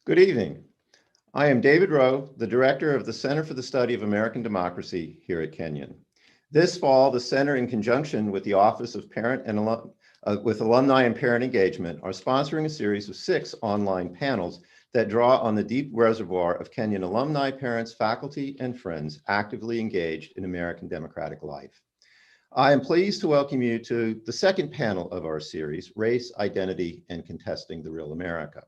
Good evening. I am David Rowe, the director of the Center for the Study of American Democracy here at Kenyon. This fall, the center, in conjunction with the Office of with Alumni and Parent Engagement, are sponsoring a series of 6 online panels that draw on the deep reservoir of Kenyon alumni, parents, faculty, and friends actively engaged in American democratic life. I am pleased to welcome you to the second panel of our series, Race, Identity, and Contesting the Real America.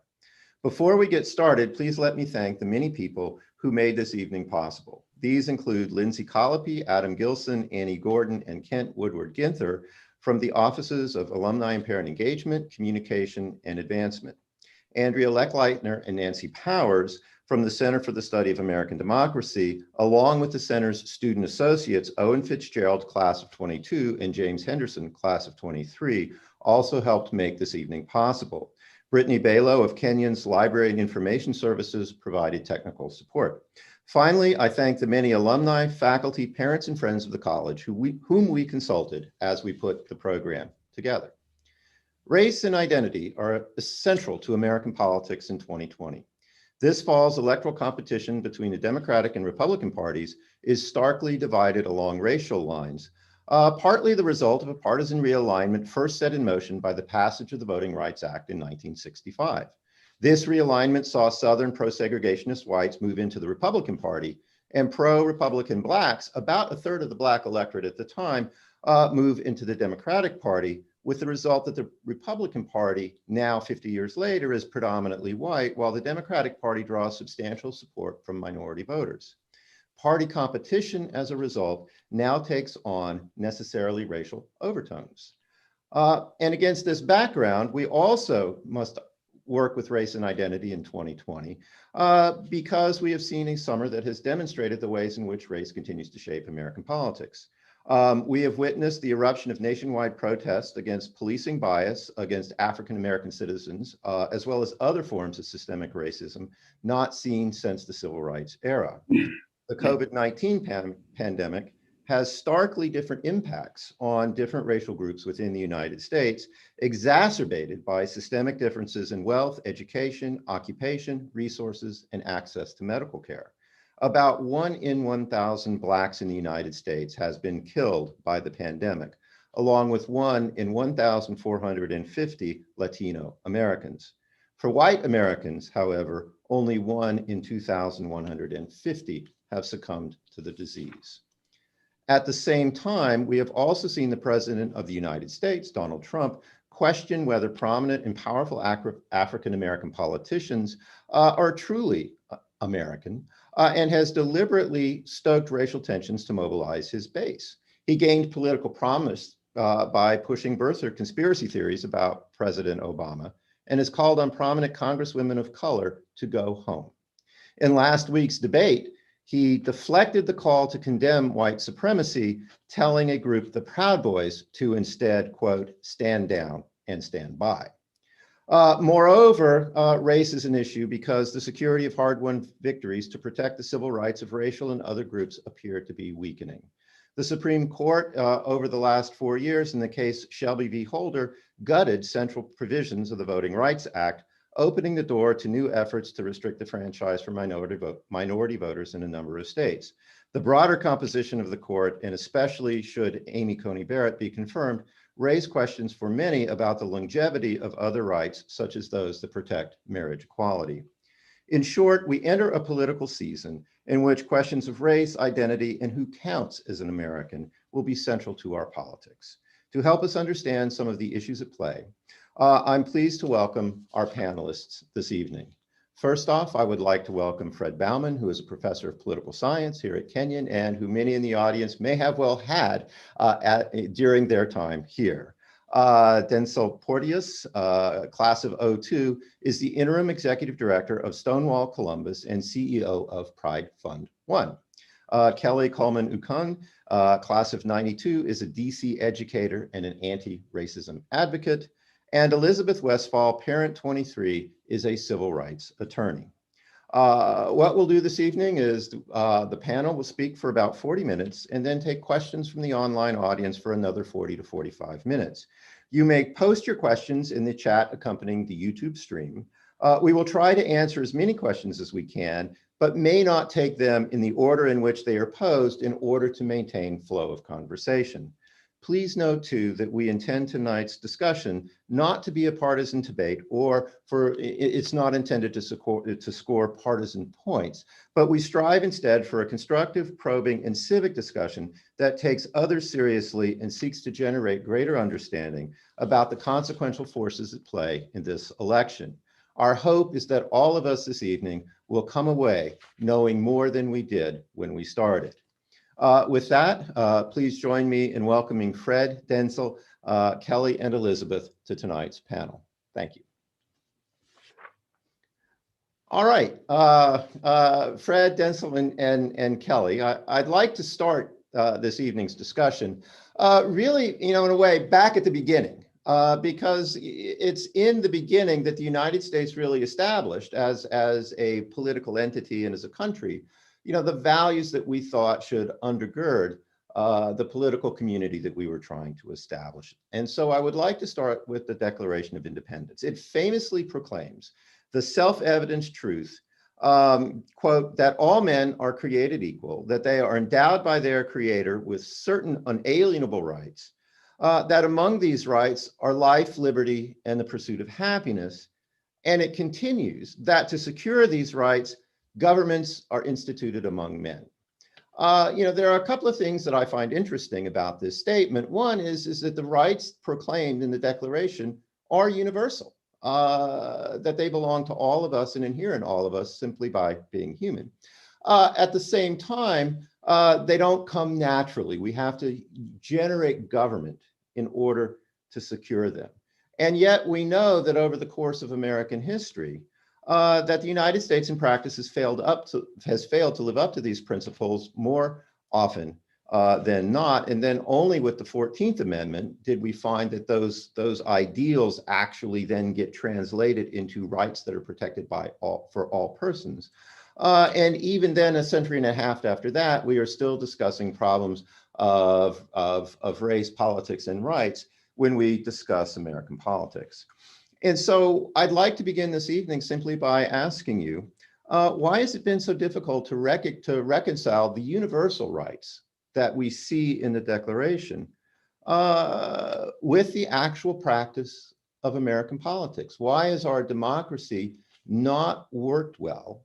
Before we get started, please let me thank the many people who made this evening possible. These include Lindsay Colopy, Adam Gilson, Annie Gordon, and Kent Woodward Ginther from the Offices of Alumni and Parent Engagement, Communication, and Advancement. Andrea Leckleitner and Nancy Powers from the Center for the Study of American Democracy, along with the center's student associates, Owen Fitzgerald, class of 22, and James Henderson, class of 23, also helped make this evening possible. Brittany Balow of Kenyon's Library and Information Services provided technical support. Finally, I thank the many alumni, faculty, parents, and friends of the college whom we consulted as we put the program together. Race and identity are essential to American politics in 2020. This fall's electoral competition between the Democratic and Republican parties is starkly divided along racial lines, partly the result of a partisan realignment first set in motion by the passage of the Voting Rights Act in 1965. This realignment saw Southern pro-segregationist whites move into the Republican Party, and pro-Republican blacks, about a third of the black electorate at the time, move into the Democratic Party, with the result that the Republican Party, now 50 years later, is predominantly white, while the Democratic Party draws substantial support from minority voters. Party competition, as a result, now takes on necessarily racial overtones. And against this background, we also must work with race and identity in 2020 because we have seen a summer that has demonstrated the ways in which race continues to shape American politics. We have witnessed the eruption of nationwide protests against policing bias against African-American citizens, as well as other forms of systemic racism not seen since the Civil Rights era. The COVID-19 pandemic has starkly different impacts on different racial groups within the United States, exacerbated by systemic differences in wealth, education, occupation, resources, and access to medical care. About 1 in 1,000 Blacks in the United States has been killed by the pandemic, along with 1 in 1,450 Latino Americans. For white Americans, however, only 1 in 2,150 have succumbed to the disease. At the same time, we have also seen the President of the United States, Donald Trump, question whether prominent and powerful African-American politicians are truly American, and has deliberately stoked racial tensions to mobilize his base. He gained political prominence by pushing birther conspiracy theories about President Obama, and has called on prominent congresswomen of color to go home. In last week's debate, he deflected the call to condemn white supremacy, telling a group, the Proud Boys, to instead, quote, stand down and stand by. Moreover, race is an issue because the security of hard-won victories to protect the civil rights of racial and other groups appear to be weakening. The Supreme Court, over the last 4 years in the case Shelby v. Holder, gutted central provisions of the Voting Rights Act, opening the door to new efforts to restrict the franchise for minority voters in a number of states. The broader composition of the court, and especially should Amy Coney Barrett be confirmed, raise questions for many about the longevity of other rights, such as those that protect marriage equality. In short, we enter a political season in which questions of race, identity, and who counts as an American will be central to our politics. To help us understand some of the issues at play, I'm pleased to welcome our panelists this evening. First off, I would like to welcome Fred Bauman, who is a professor of political science here at Kenyon and who many in the audience may have well had during their time here. Denzel Porteous, class of '02, is the interim executive director of Stonewall Columbus and CEO of Pride Fund One. Kelly Coleman-Ukun, class of '92, is a DC educator and an anti-racism advocate. And Elizabeth Westfall, parent 23, is a civil rights attorney. What we'll do this evening is the panel will speak for about 40 minutes and then take questions from the online audience for another 40 to 45 minutes. You may post your questions in the chat accompanying the YouTube stream. We will try to answer as many questions as we can, but may not take them in the order in which they are posed in order to maintain flow of conversation. Please note too that we intend tonight's discussion not to be a partisan debate, or it's not intended to score partisan points, but we strive instead for a constructive, probing, and civic discussion that takes others seriously and seeks to generate greater understanding about the consequential forces at play in this election. Our hope is that all of us this evening will come away knowing more than we did when we started. With that, please join me in welcoming Fred, Denzel, Kelly, and Elizabeth to tonight's panel. Thank you. All right, Fred, Denzel, and Kelly, I'd like to start this evening's discussion really, in a way, back at the beginning, because it's in the beginning that the United States really established as a political entity and as a country, the values that we thought should undergird the political community that we were trying to establish. And so I would like to start with the Declaration of Independence. It famously proclaims the self-evident truth, quote, that all men are created equal, that they are endowed by their creator with certain unalienable rights, that among these rights are life, liberty, and the pursuit of happiness. And it continues that to secure these rights, governments are instituted among men. There are a couple of things that I find interesting about this statement. One is that the rights proclaimed in the Declaration are universal, that they belong to all of us and inhere in all of us simply by being human. At the same time, they don't come naturally. We have to generate government in order to secure them. And yet we know that over the course of American history, that the United States in practice has failed to live up to these principles more often than not. And then only with the 14th Amendment did we find that those ideals actually then get translated into rights that are protected for all persons. And even then, a century and a half after that, we are still discussing problems of race, politics, and rights when we discuss American politics. And so I'd like to begin this evening simply by asking you, why has it been so difficult to reconcile the universal rights that we see in the Declaration with the actual practice of American politics? Why has our democracy not worked well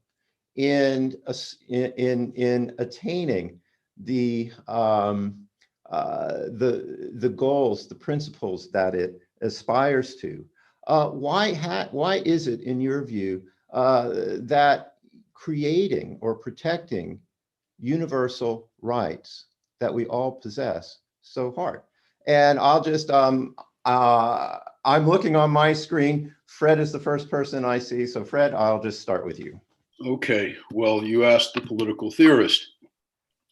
in attaining the goals, the principles that it aspires to? Why is it, in your view, that creating or protecting universal rights that we all possess so hard? And I'll just, I'm looking on my screen. Fred is the first person I see. So Fred, I'll just start with you. Okay, well, you asked the political theorist.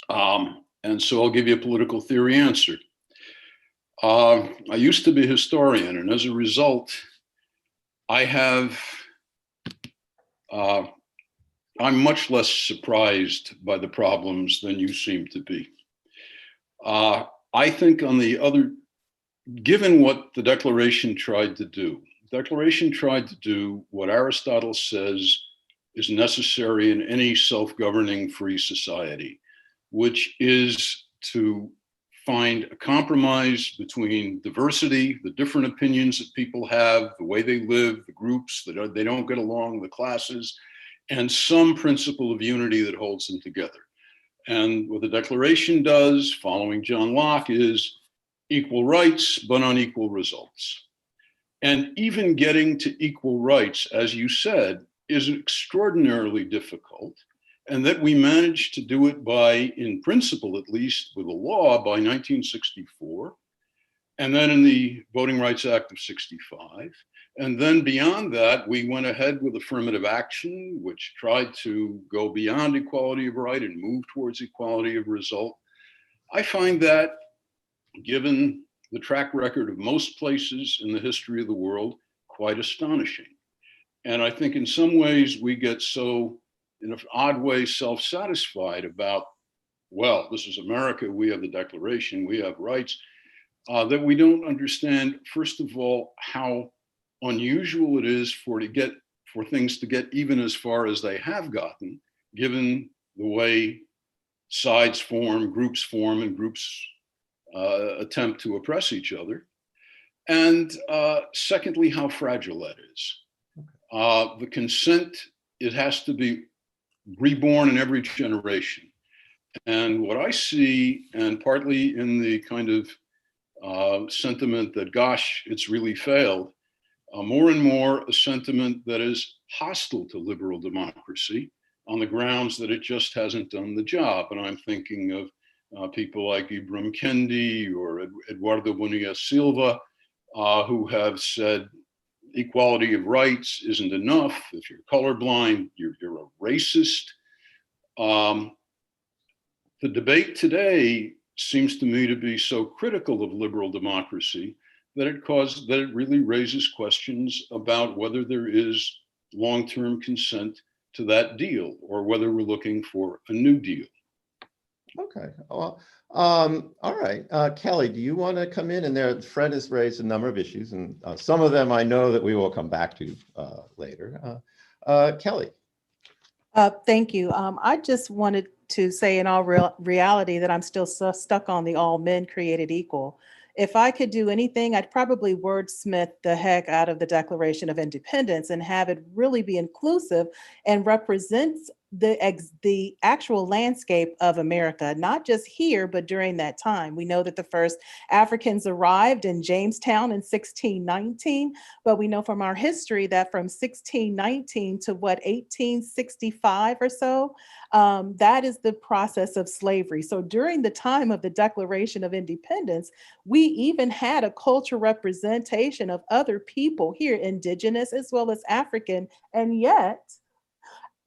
And so I'll give you a political theory answer. I used to be a historian, and as a result, I'm much less surprised by the problems than you seem to be. I think given what the Declaration tried to do, the Declaration tried to do what Aristotle says is necessary in any self-governing free society, which is to find a compromise between diversity, the different opinions that people have, the way they live, the groups that they don't get along, the classes, and some principle of unity that holds them together. And what the Declaration does, following John Locke, is equal rights, but unequal results. And even getting to equal rights, as you said, is extraordinarily difficult. And that we managed to do it by, in principle at least, with a law by 1964, and then in the Voting Rights Act of 65. And then beyond that, we went ahead with affirmative action, which tried to go beyond equality of right and move towards equality of result. I find that, given the track record of most places in the history of the world, quite astonishing. And I think in some ways we get so, in an odd way, self-satisfied about, well, this is America, we have the Declaration, we have rights, that we don't understand, first of all, how unusual it is for for things to get even as far as they have gotten, given the way sides form, and groups attempt to oppress each other. And secondly, how fragile that is. The consent, it has to be reborn in every generation. And what I see, and partly in the kind of sentiment that, gosh, it's really failed, more and more a sentiment that is hostile to liberal democracy on the grounds that it just hasn't done the job. And I'm thinking of people like Ibram Kendi or Eduardo Bonilla Silva, who have said equality of rights isn't enough. If you're colorblind, you're a racist. The debate today seems to me to be so critical of liberal democracy that it really raises questions about whether there is long-term consent to that deal or whether we're looking for a new deal. Okay. Well, all right. Kelly, do you want to come in? And there, Fred has raised a number of issues, and some of them I know that we will come back to later. Kelly. Thank you. I just wanted to say in all reality that I'm still stuck on the all men created equal. If I could do anything, I'd probably wordsmith the heck out of the Declaration of Independence and have it really be inclusive and represents the actual landscape of America, not just here, but during that time. We know that the first Africans arrived in Jamestown in 1619, but we know from our history that from 1619 to 1865 or so, that is the process of slavery. So during the time of the Declaration of Independence, we even had a cultural representation of other people here, indigenous as well as African, and yet,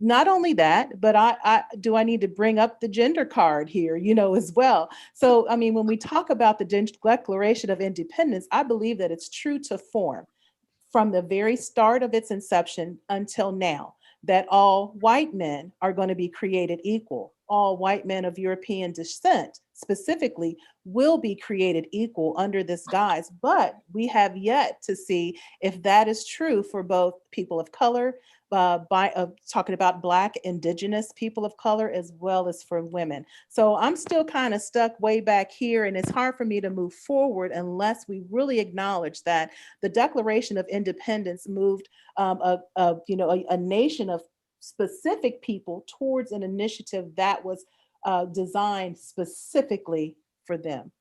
not only that, but I need to bring up the gender card here, as well. So, I mean, when we talk about the Declaration of Independence, I believe that it's true to form from the very start of its inception until now, that all white men are going to be created equal. All white men of European descent specifically will be created equal under this guise. But we have yet to see if that is true for both people of color, talking about Black, indigenous people of color, as well as for women. So I'm still kind of stuck way back here, and it's hard for me to move forward unless we really acknowledge that the Declaration of Independence moved a nation of specific people towards an initiative that was designed specifically for them.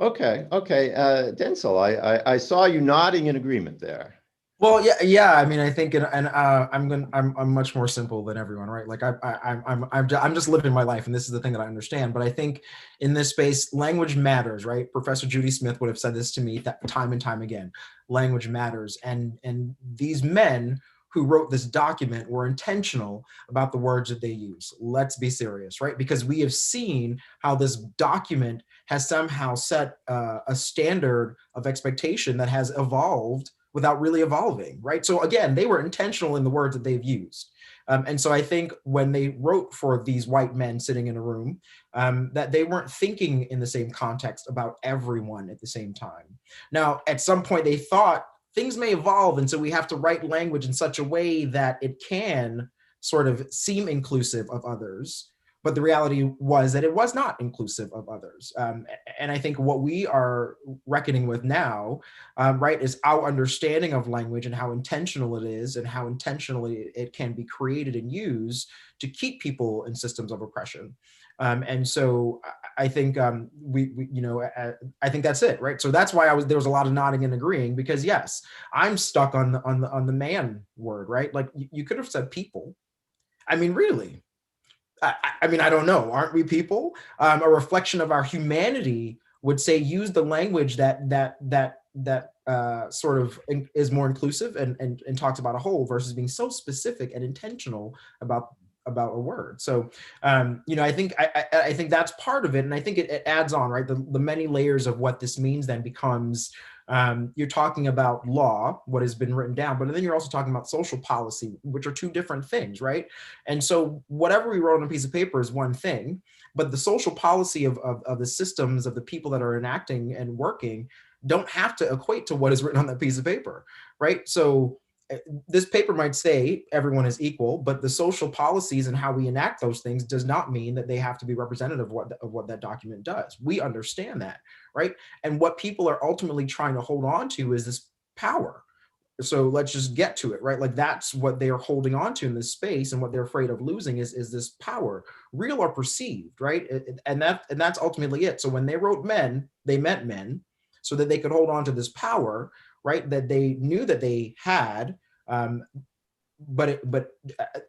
Okay. Denzel, I saw you nodding in agreement there. Well, yeah. I mean, I think, I'm much more simple than everyone, right? Like I'm just living my life, and this is the thing that I understand. But I think in this space, language matters, right? Professor Judy Smith would have said this to me time and time again. Language matters, and these men who wrote this document were intentional about the words that they use. Let's be serious, right? Because we have seen how this document has somehow set a standard of expectation that has evolved without really evolving, right? So again, they were intentional in the words that they've used. And so I think when they wrote for these white men sitting in a room, that they weren't thinking in the same context about everyone at the same time. Now, at some point they thought things may evolve, and so we have to write language in such a way that it can sort of seem inclusive of others. But the reality was that it was not inclusive of others. And I think what we are reckoning with now, right, is our understanding of language and how intentional it is and how intentionally it can be created and used to keep people in systems of oppression. And so I think I think that's it, right? So that's why there was a lot of nodding and agreeing, because yes, I'm stuck on the man word, right? Like you could have said people. I mean, really. I mean, I don't know. Aren't we people? A reflection of our humanity would say use the language that sort of is more inclusive and talks about a whole versus being so specific and intentional about a word. So, I think I think that's part of it, and I think it adds on, right? The many layers of what this means then becomes. You're talking about law, what has been written down, but then you're also talking about social policy, which are two different things, right? And so whatever we wrote on a piece of paper is one thing, but the social policy of the systems of the people that are enacting and working don't have to equate to what is written on that piece of paper, right? So this paper might say everyone is equal, but the social policies and how we enact those things does not mean that they have to be representative of what that document does. We understand that, right? And what people are ultimately trying to hold on to is this power. So let's just get to it, right? Like that's what they are holding on to in this space, and what they're afraid of losing is this power, real or perceived, right? And that's ultimately it. So when they wrote men, they meant men, so that they could hold on to this power, right? That they knew that they had, but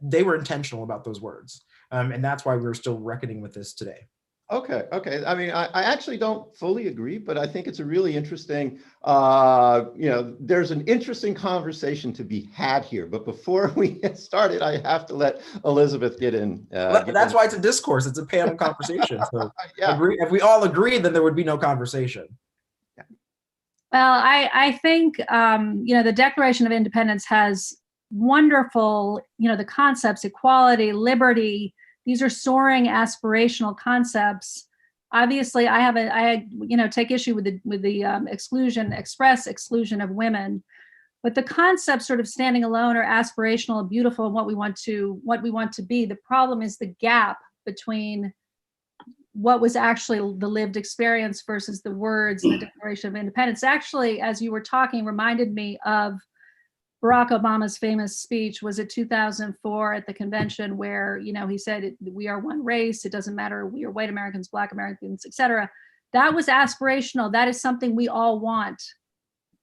they were intentional about those words, and that's why we're still reckoning with this today. Okay. I mean, I actually don't fully agree, but I think it's a really interesting, there's an interesting conversation to be had here. But before we get started, I have to let Elizabeth get in. That's why it's a discourse. It's a panel conversation. So yeah. if we all agreed, then there would be no conversation. Well, I think, the Declaration of Independence has wonderful, the concepts, equality, liberty. These are soaring aspirational concepts. Obviously, I take issue with the express exclusion of women, but the concepts sort of standing alone are aspirational and beautiful and what we want to be. The problem is the gap between what was actually the lived experience versus the words in the Declaration of Independence. Actually, as you were talking, reminded me of Barack Obama's famous speech. Was it 2004 at the convention where, he said, we are one race. It doesn't matter. We are white Americans, Black Americans, etc. That was aspirational. That is something we all want,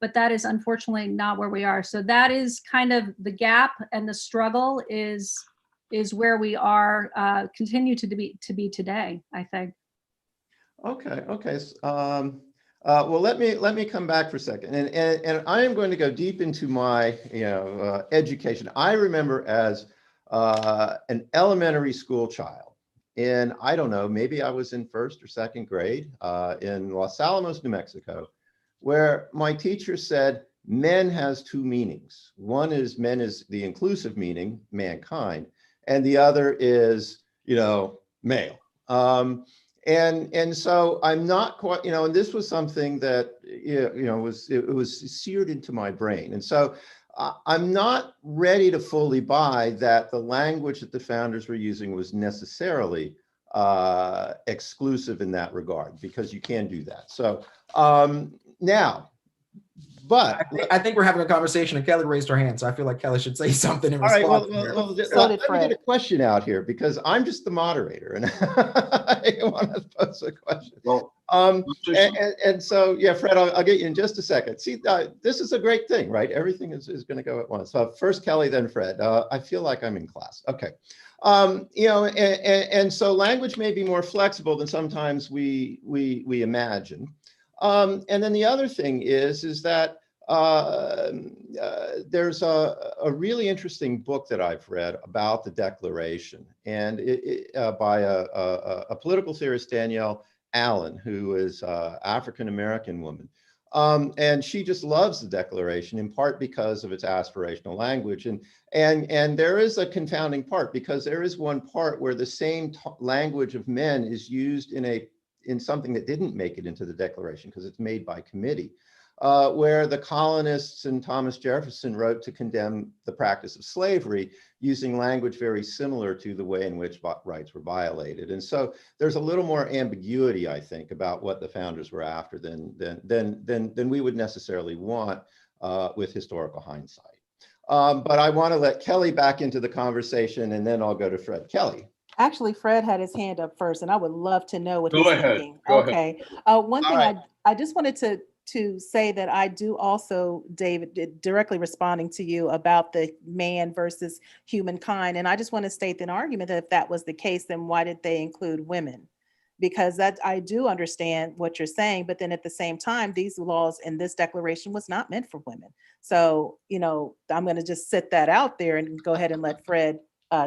but that is unfortunately not where we are. So that is kind of the gap, and the struggle is where we are, continue to be today, I think. Okay. Well, let me come back for a second, and I am going to go deep into my education. I remember as an elementary school child, and I don't know, maybe I was in first or second grade in Los Alamos, New Mexico, where my teacher said men has two meanings. One is men is the inclusive meaning, mankind, and the other is male. And so I'm not quite, and this was something that, it was seared into my brain. And so I'm not ready to fully buy that the language that the founders were using was necessarily exclusive in that regard, because you can do that. So now, but I think we're having a conversation, and Kelly raised her hand, so I feel like Kelly should say something in all right, response. let me get a question out here, because I'm just the moderator, and I want to pose a question. Well, and so, yeah, Fred, I'll get you in just a second. See, this is a great thing, right? Everything is going to go at once. So first Kelly, then Fred. I feel like I'm in class. Okay. And so language may be more flexible than sometimes we imagine. And then the other thing is that there's a really interesting book that I've read about the Declaration, and by a political theorist, Danielle Allen, who is an African-American woman. And she just loves the Declaration, in part because of its aspirational language. And there is a confounding part, because there is one part where the same language of men is used in something that didn't make it into the Declaration, because it's made by committee, where the colonists and Thomas Jefferson wrote to condemn the practice of slavery using language very similar to the way in which rights were violated. And so there's a little more ambiguity, I think, about what the founders were after than we would necessarily want with historical hindsight. But I want to let Kelly back into the conversation, and then I'll go to Fred. Kelly. Actually, Fred had his hand up first, and I would love to know what Go he's ahead. thinking. Go Okay. One thing right. I just wanted to say that I do also, David, directly responding to you about the man versus humankind. And I just want to state an argument that if that was the case, then why did they include women? Because that I do understand what you're saying, but then at the same time, these laws in this declaration was not meant for women. So, I'm going to just set that out there and go ahead and let Fred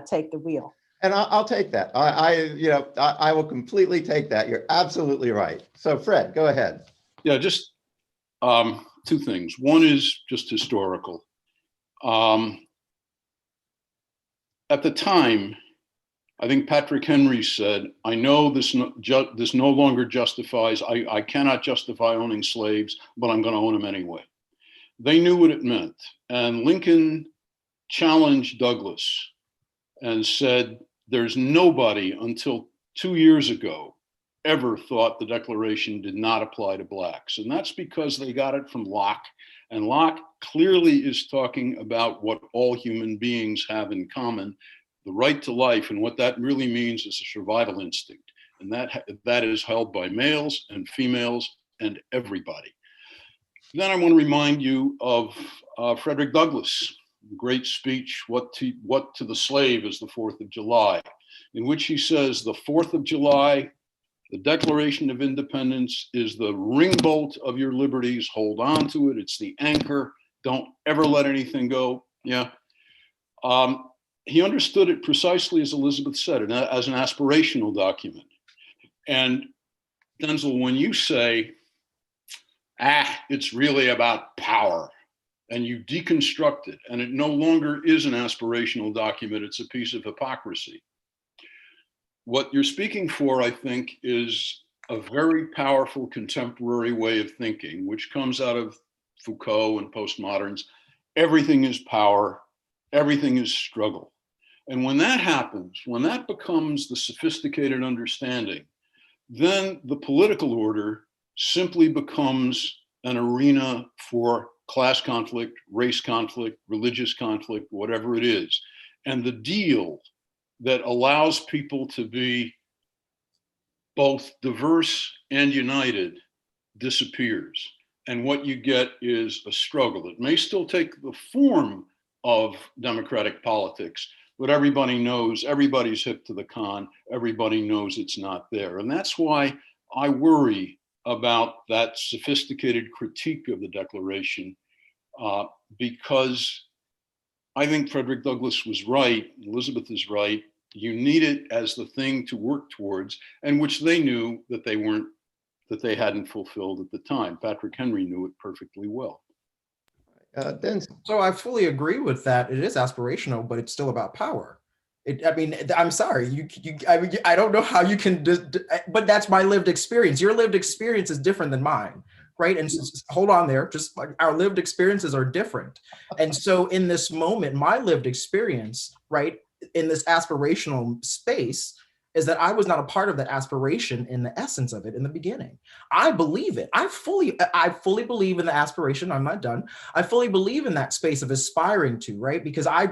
take the wheel. And I'll take that. I will completely take that. You're absolutely right. So Fred, go ahead. Yeah, just two things. One is just historical. At the time, I think Patrick Henry said, I know this no longer justifies, I cannot justify owning slaves, but I'm going to own them anyway. they knew what it meant. And Lincoln challenged Douglas and said, there's nobody until 2 years ago ever thought the Declaration did not apply to blacks. And that's because they got it from Locke. And Locke clearly is talking about what all human beings have in common, the right to life. And what that really means is a survival instinct. And that is held by males and females and everybody. Then I want to remind you of Frederick Douglass' great speech, What to the Slave is the 4th of July, in which he says the 4th of July, the Declaration of Independence, is the ringbolt of your liberties. Hold on to it. It's the anchor. Don't ever let anything go. Yeah. He understood it precisely as Elizabeth said, as an aspirational document. And Denzel, when you say, it's really about power, and you deconstruct it, and it no longer is an aspirational document, it's a piece of hypocrisy. What you're speaking for, I think, is a very powerful contemporary way of thinking, which comes out of Foucault and postmoderns. Everything is power, everything is struggle. And when that happens, when that becomes the sophisticated understanding, then the political order simply becomes an arena for class conflict, race conflict, religious conflict, whatever it is. And the deal that allows people to be both diverse and united disappears. And what you get is a struggle. It may still take the form of democratic politics, but everybody knows, everybody's hip to the con, everybody knows it's not there. And that's why I worry about that sophisticated critique of the Declaration, because I think Frederick Douglass was right, Elizabeth is right. You need it as the thing to work towards, and which they knew that they hadn't fulfilled at the time. Patrick Henry knew it perfectly well. So I fully agree with that. It is aspirational, but it's still about power. I mean, I'm sorry. I don't know how you can, but that's my lived experience. Your lived experience is different than mine, right? And hold on there. Just like our lived experiences are different. And so in this moment, my lived experience, right, in this aspirational space, is that I was not a part of that aspiration in the essence of it in the beginning. I believe it. I fully believe in the aspiration. I'm not done. I fully believe in that space of aspiring to, right? Because I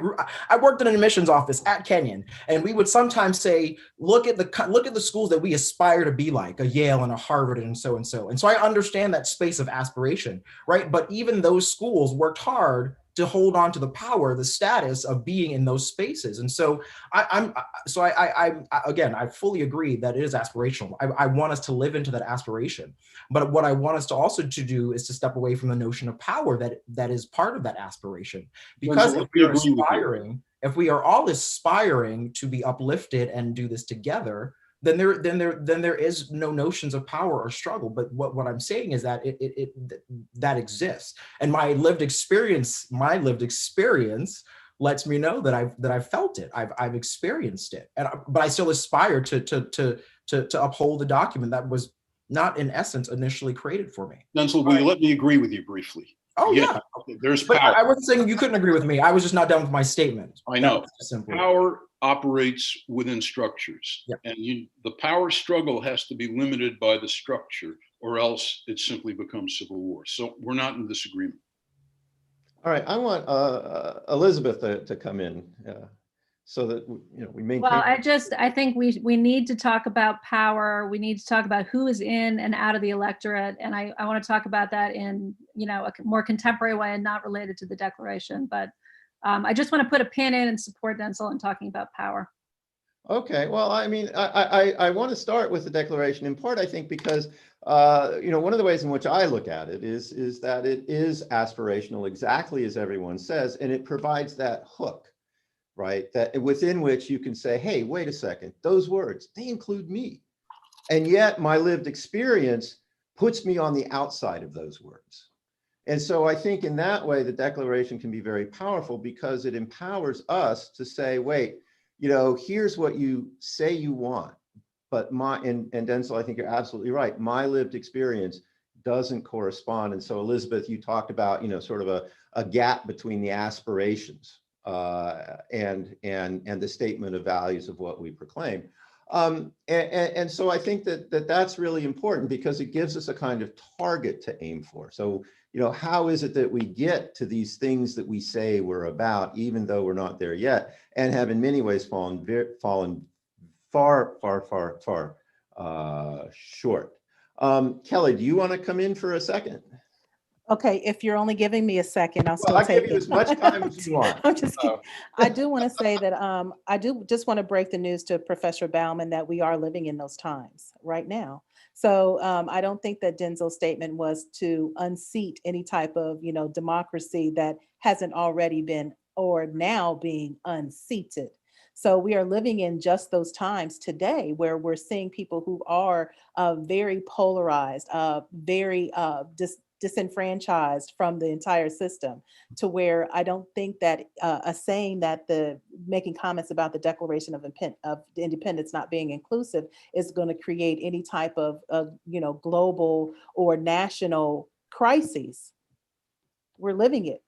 worked in an admissions office at Kenyon, and we would sometimes say, look at the schools that we aspire to be like, a Yale and a Harvard and so and so. And so I understand that space of aspiration, right? But even those schools worked hard to hold on to the power, the status of being in those spaces. And so I fully agree that it is aspirational. I want us to live into that aspiration. But what I want us to also to do is to step away from the notion of power that is part of that aspiration. Because if we are all aspiring to be uplifted and do this together, then there is no notions of power or struggle. But what I'm saying is that that exists, and my lived experience lets me know that I've felt it, I've experienced it, but I still aspire to uphold the document that was not in essence initially created for me. Denzel, will you let me agree with you briefly? Oh yeah. There's power. But I wasn't saying you couldn't agree with me. I was just not done with my statement. I know. Power operates within structures. Yep. And the power struggle has to be limited by the structure, or else it simply becomes civil war. So we're not in disagreement. All right, I want Elizabeth to come in so that we maintain. Well, I think we need to talk about power. We need to talk about who is in and out of the electorate, and I want to talk about that in a more contemporary way and not related to the Declaration. But I just want to put a pin in and support Denzel in talking about power. Okay, well, I mean, I want to start with the Declaration in part, I think, because one of the ways in which I look at it is that it is aspirational, exactly as everyone says, and it provides that hook, right? That within which you can say, hey, wait a second, those words, they include me. And yet my lived experience puts me on the outside of those words. And so I think in that way, the Declaration can be very powerful because it empowers us to say, wait, here's what you say you want, but and Denzel, I think you're absolutely right. My lived experience doesn't correspond. And so Elizabeth, you talked about, sort of a gap between the aspirations and the statement of values of what we proclaim. And so I think that's really important because it gives us a kind of target to aim for. So, how is it that we get to these things that we say we're about, even though we're not there yet, and have in many ways fallen far short. Kelly, do you want to come in for a second? Okay, if you're only giving me a second, I'll still I'll take give you it. as much time as you want. I'm just kidding. I do want to say that I do just want to break the news to Professor Bauman that we are living in those times right now. So I don't think that Denzel's statement was to unseat any type of, democracy that hasn't already been or now being unseated. So we are living in just those times today where we're seeing people who are very polarized, very disenfranchised from the entire system, to where I don't think that a saying that making comments about the Declaration of Independence not being inclusive is going to create any type of global or national crises. We're living it.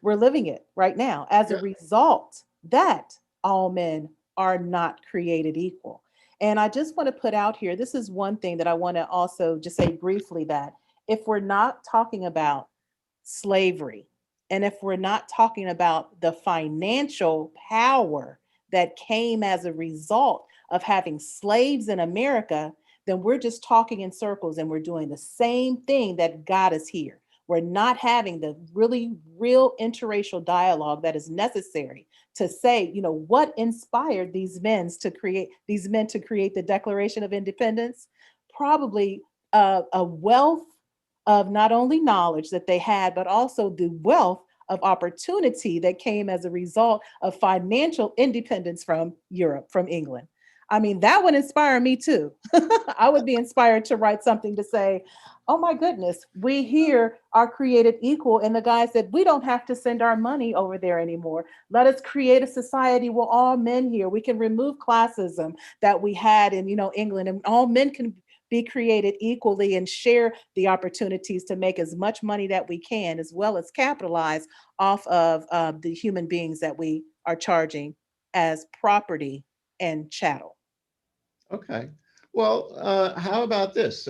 We're living it right now. As a result, that all men are not created equal. And I just want to put out here, this is one thing that I want to also just say briefly, that if we're not talking about slavery, and if we're not talking about the financial power that came as a result of having slaves in America, then we're just talking in circles and we're doing the same thing that got us here. We're not having the really real interracial dialogue that is necessary to say, what inspired these men to create the Declaration of Independence? Probably a wealth of not only knowledge that they had, but also the wealth of opportunity that came as a result of financial independence from Europe, from England. I mean, that would inspire me too. I would be inspired to write something to say, oh my goodness, we here are created equal. And the guy said, we don't have to send our money over there anymore. Let us create a society where all men here, we can remove classism that we had in, England, and all men can be created equally and share the opportunities to make as much money that we can, as well as capitalize off of the human beings that we are charging as property and chattel. Okay. Well, how about this?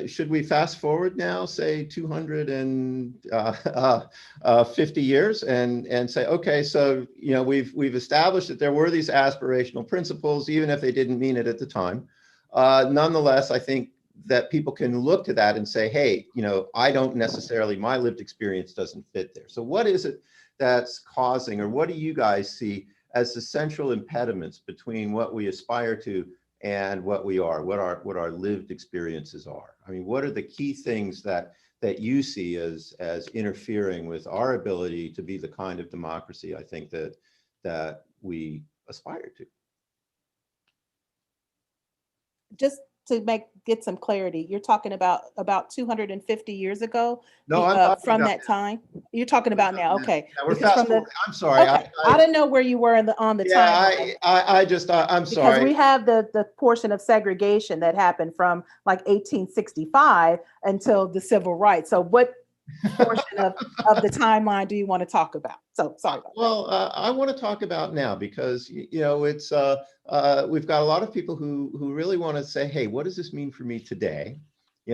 Should we fast forward now, say 250 years, and say, okay, so we've established that there were these aspirational principles, even if they didn't mean it at the time. Nonetheless, I think that people can look to that and say, hey, I don't necessarily, my lived experience doesn't fit there. So what is it that's causing, or what do you guys see as the central impediments between what we aspire to and what we are, what our lived experiences are? I mean, what are the key things that you see as interfering with our ability to be the kind of democracy I think that we aspire to? Just to get some clarity, you're talking about 250 years ago. No, I'm from that time. You're talking about now. Okay. Yeah, we're fast forward. I'm sorry. Okay. I didn't know where you were on the timeline. I'm sorry. Because we have the portion of segregation that happened from like 1865 until the civil rights. So what portion of the timeline do you want to talk about? So sorry about that. I want to talk about now because it's we've got a lot of people who really want to say, hey, what does this mean for me today?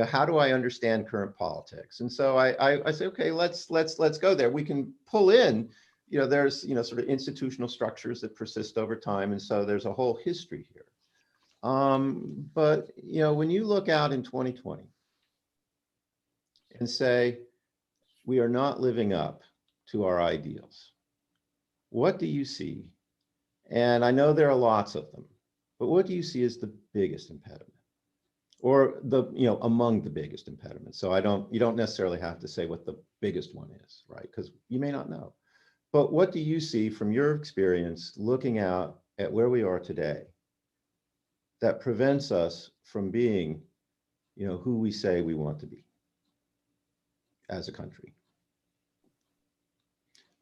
How do I understand current politics? And so I say, okay, let's go there. We can pull in, there's sort of institutional structures that persist over time, and so there's a whole history here. But when you look out in 2020 and say, we are not living up to our ideals, what do you see? And I know there are lots of them, but what do you see as the biggest impediment, or among the biggest impediments? So you don't necessarily have to say what the biggest one is, right? Because you may not know. But what do you see from your experience looking out at where we are today that prevents us from being, who we say we want to be as a country?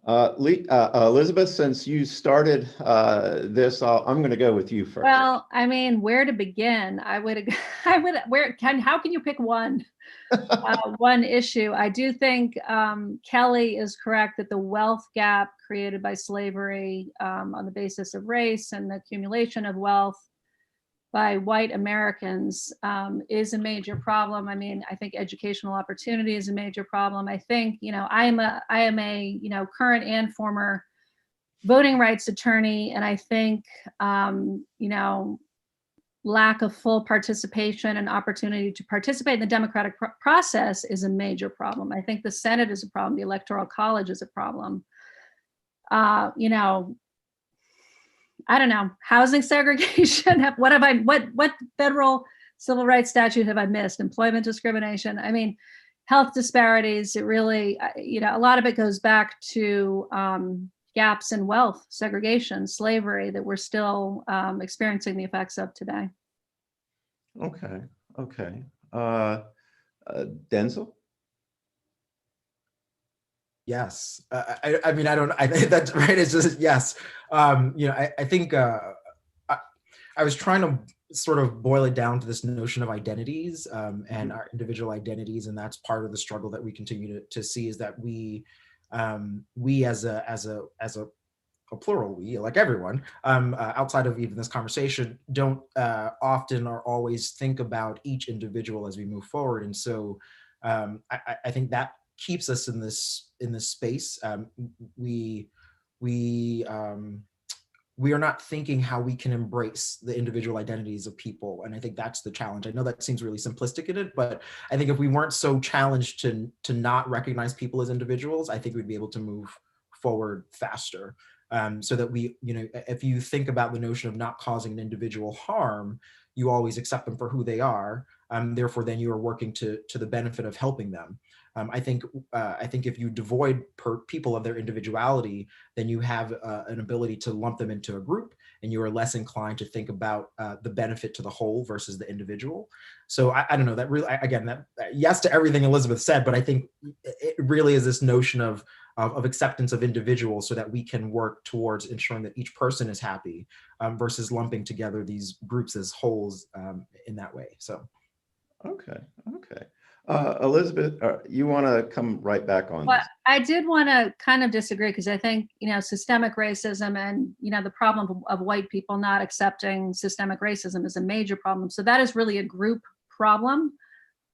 Elizabeth, since you started this, I'm going to go with you first. Well, I mean, where to begin? How can you pick one? One issue. I do think Kelly is correct that the wealth gap created by slavery on the basis of race and the accumulation of wealth by white Americans is a major problem. I mean, I think educational opportunity is a major problem. I think, I am a current and former voting rights attorney, and I think, lack of full participation and opportunity to participate in the democratic process is a major problem. I think the Senate is a problem. The Electoral College is a problem. I don't know, housing segregation. What federal civil rights statute have I missed? Employment discrimination. I mean, health disparities. It really, a lot of it goes back to gaps in wealth, segregation, slavery that we're still experiencing the effects of today. Okay. Denzel? Yes. I mean, I think that's right. It's just, yes. I think I was trying to sort of boil it down to this notion of identities and our individual identities. And that's part of the struggle that we continue to see, is that we as a plural, we, like everyone, outside of even this conversation, don't often or always think about each individual as we move forward. And so I think that keeps us in this space. We are not thinking how we can embrace the individual identities of people. And I think that's the challenge. I know that seems really simplistic in it, but I think if we weren't so challenged to not recognize people as individuals, I think we'd be able to move forward faster. So that we, if you think about the notion of not causing an individual harm, you always accept them for who they are. Therefore, then you are working to the benefit of helping them. I think if you devoid people of their individuality, then you have an ability to lump them into a group, and you are less inclined to think about the benefit to the whole versus the individual. So I don't know, that really, again, that yes to everything Elizabeth said, but I think it really is this notion of acceptance of individuals, so that we can work towards ensuring that each person is happy versus lumping together these groups as wholes in that way. So. Okay. Elizabeth, you want to come right back on Well, this? I did want to kind of disagree, because I think, systemic racism and, the problem of white people not accepting systemic racism is a major problem. So that is really a group problem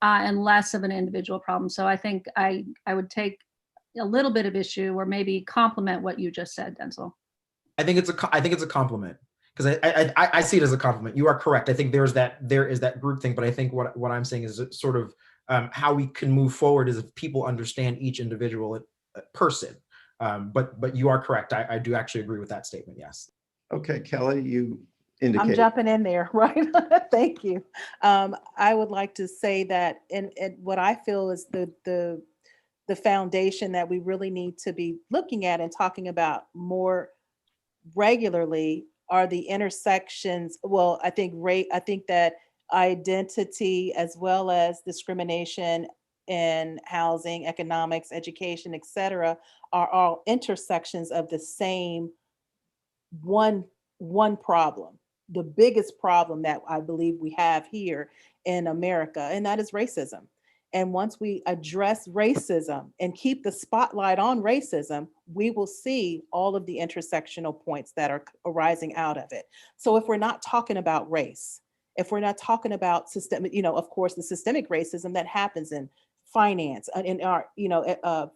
and less of an individual problem. So I think I would take a little bit of issue, or maybe complement what you just said, Denzel. I think it's a compliment, because I see it as a compliment. You are correct. I think there is that group thing, but I think what I'm saying is sort of how we can move forward is if people understand each individual person. But you are correct. I do actually agree with that statement. Yes. Okay, Kelly, you indicate. I'm jumping in there, right? Thank you. I would like to say that, and what I feel is the foundation that we really need to be looking at and talking about more regularly are the intersections. Well, I think that identity as well as discrimination in housing, economics, education, etc., are all intersections of the same one problem. The biggest problem that I believe we have here in America, and that is racism. And once we address racism and keep the spotlight on racism, we will see all of the intersectional points that are arising out of it. So if we're not talking about race, if we're not talking about systemic, of course, the systemic racism that happens in finance, in our,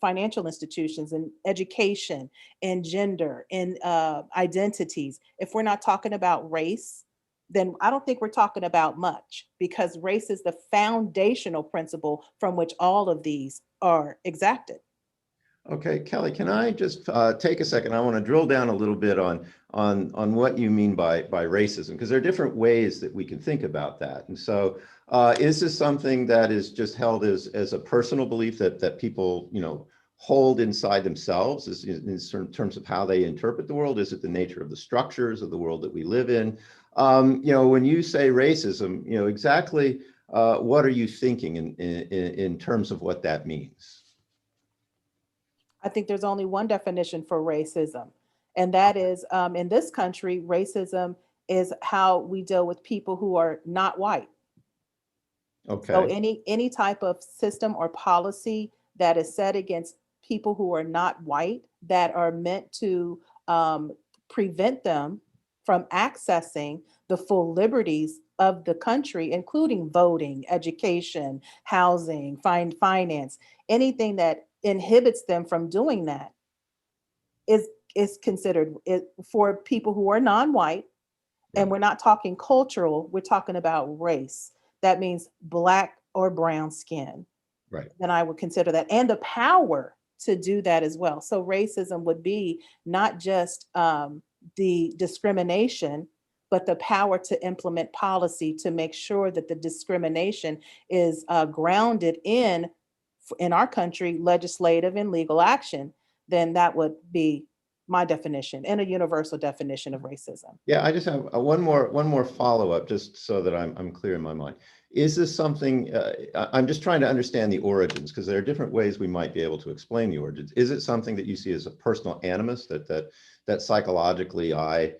financial institutions, in education, in gender, in identities, if we're not talking about race, then I don't think we're talking about much, because race is the foundational principle from which all of these are exacted. Okay, Kelly, can I just take a second? I want to drill down a little bit on what you mean by racism, because there are different ways that we can think about that. And so is this something that is just held as a personal belief that people, hold inside themselves in terms of how they interpret the world? Is it the nature of the structures of the world that we live in? When you say racism, exactly what are you thinking in terms of what that means? I think there's only one definition for racism, and that is in this country, racism is how we deal with people who are not white. So Okay, any type of system or policy that is set against people who are not white that are meant to prevent them from accessing the full liberties of the country, including voting, education, housing, finance, anything that inhibits them from doing that is is considered it, for people who are non-white. And right, we're not talking cultural, we're talking about race. That means black or brown skin. right. Then I would consider that, and the power to do that as well. So racism would be not just the discrimination, but the power to implement policy to make sure that the discrimination is grounded in our country, legislative and legal action. Then that would be my definition and a universal definition of racism. Yeah, I just have one more follow-up, just so that I'm clear in my mind. Is this something, I'm just trying to understand the origins, because there are different ways we might be able to explain the origins. Is it something that you see as a personal animus that psychologically I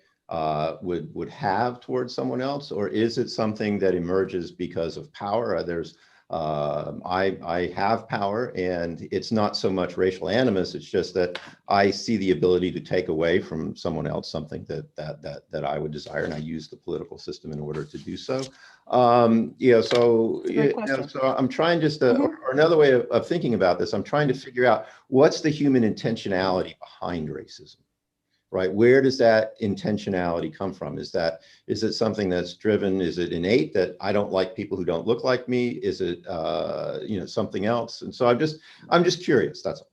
would have towards someone else, or is it something that emerges because of power? I have power, and it's not so much racial animus. It's just that I see the ability to take away from someone else something that I would desire, and I use the political system in order to do so. Great question. So I'm trying just to, Mhm. or another way of thinking about this, I'm trying to figure out what's the human intentionality behind racism. Right? Where does that intentionality come from? Is it something that's driven? Is it innate that I don't like people who don't look like me? Is it something else? And so I'm just curious. That's all.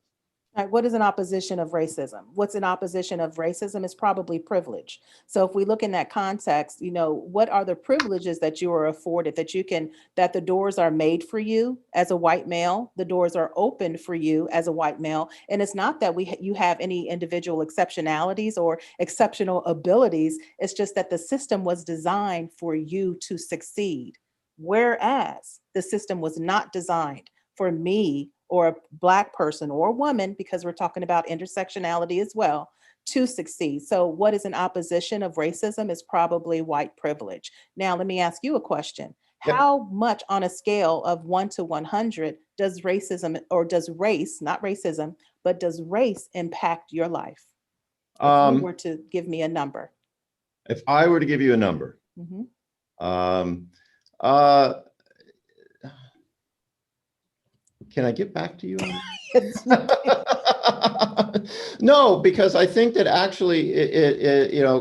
Right, what is an opposition of racism? What's an opposition of racism is probably privilege. So if we look in that context, what are the privileges that you are afforded, that the doors are made for you as a white male, the doors are opened for you as a white male. And it's not that you have any individual exceptionalities or exceptional abilities. It's just that the system was designed for you to succeed. Whereas the system was not designed for me or a Black person or a woman, because we're talking about intersectionality as well, to succeed. So what is an opposition of racism is probably white privilege. Now, let me ask you a question. Yep. How much on a scale of 1 to 100 does racism, or does race, not racism, but does race impact your life? If you were to give me a number. If I were to give you a number, Mhm. um, uh, can I get back to you on that? No, because I think that actually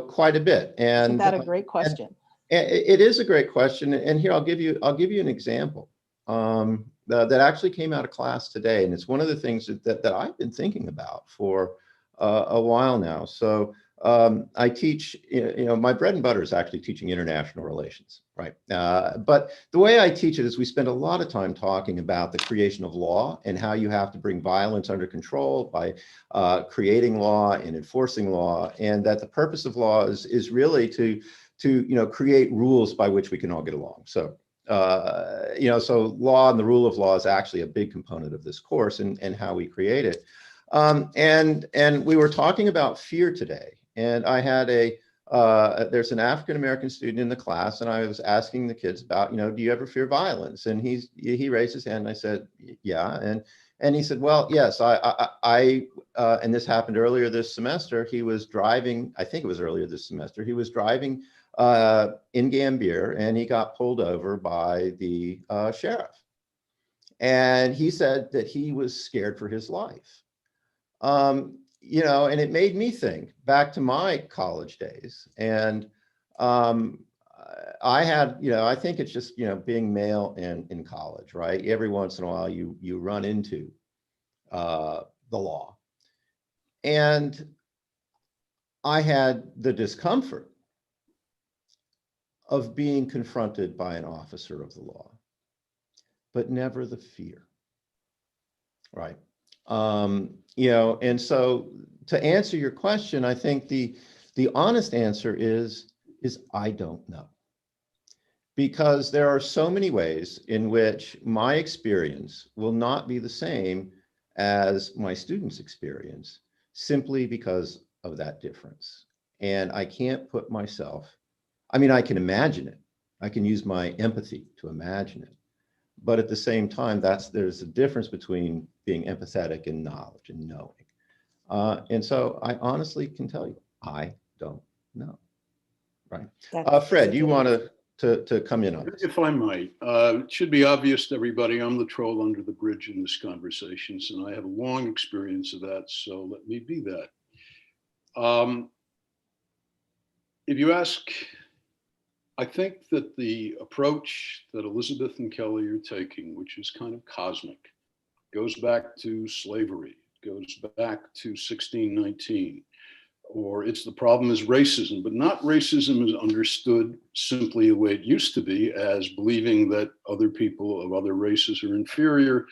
quite a bit. Isn't And that a great question? it is a great question. And here I'll give you an example that actually came out of class today. And it's one of the things that I've been thinking about for a while now. So I teach, my bread and butter is actually teaching international relations, right? But the way I teach it is we spend a lot of time talking about the creation of law and how you have to bring violence under control by creating law and enforcing law, and that the purpose of law is really to create rules by which we can all get along. So so law and the rule of law is actually a big component of this course and how we create it. And we were talking about fear today. And I had there's an African-American student in the class, and I was asking the kids about, do you ever fear violence? And he raised his hand, and I said, yeah. And he said, well, yes, and this happened earlier this semester. He was driving, I think it was earlier this semester, he was driving in Gambier, and he got pulled over by the sheriff. And he said that he was scared for his life. And it made me think back to my college days. And I had, I think it's just, being male in college, right? Every once in a while you run into the law. And I had the discomfort of being confronted by an officer of the law, but never the fear, right? And so to answer your question, I think the honest answer is I don't know. Because there are so many ways in which my experience will not be the same as my students experience, simply because of that difference. And I can't put myself, I mean, I can imagine it. I can use my empathy to imagine it. But at the same time, there's a difference between being empathetic and knowledge and knowing. And so I honestly can tell you, I don't know. Right. Fred, you want to come in on this? If I might, it should be obvious to everybody, I'm the troll under the bridge in this conversation, and I have a long experience of that, so let me be that. If you ask, I think that the approach that Elizabeth and Kelly are taking, which is kind of cosmic, goes back to slavery, goes back to 1619, or it's the problem is racism, but not racism is understood simply the way it used to be, as believing that other people of other races are inferior,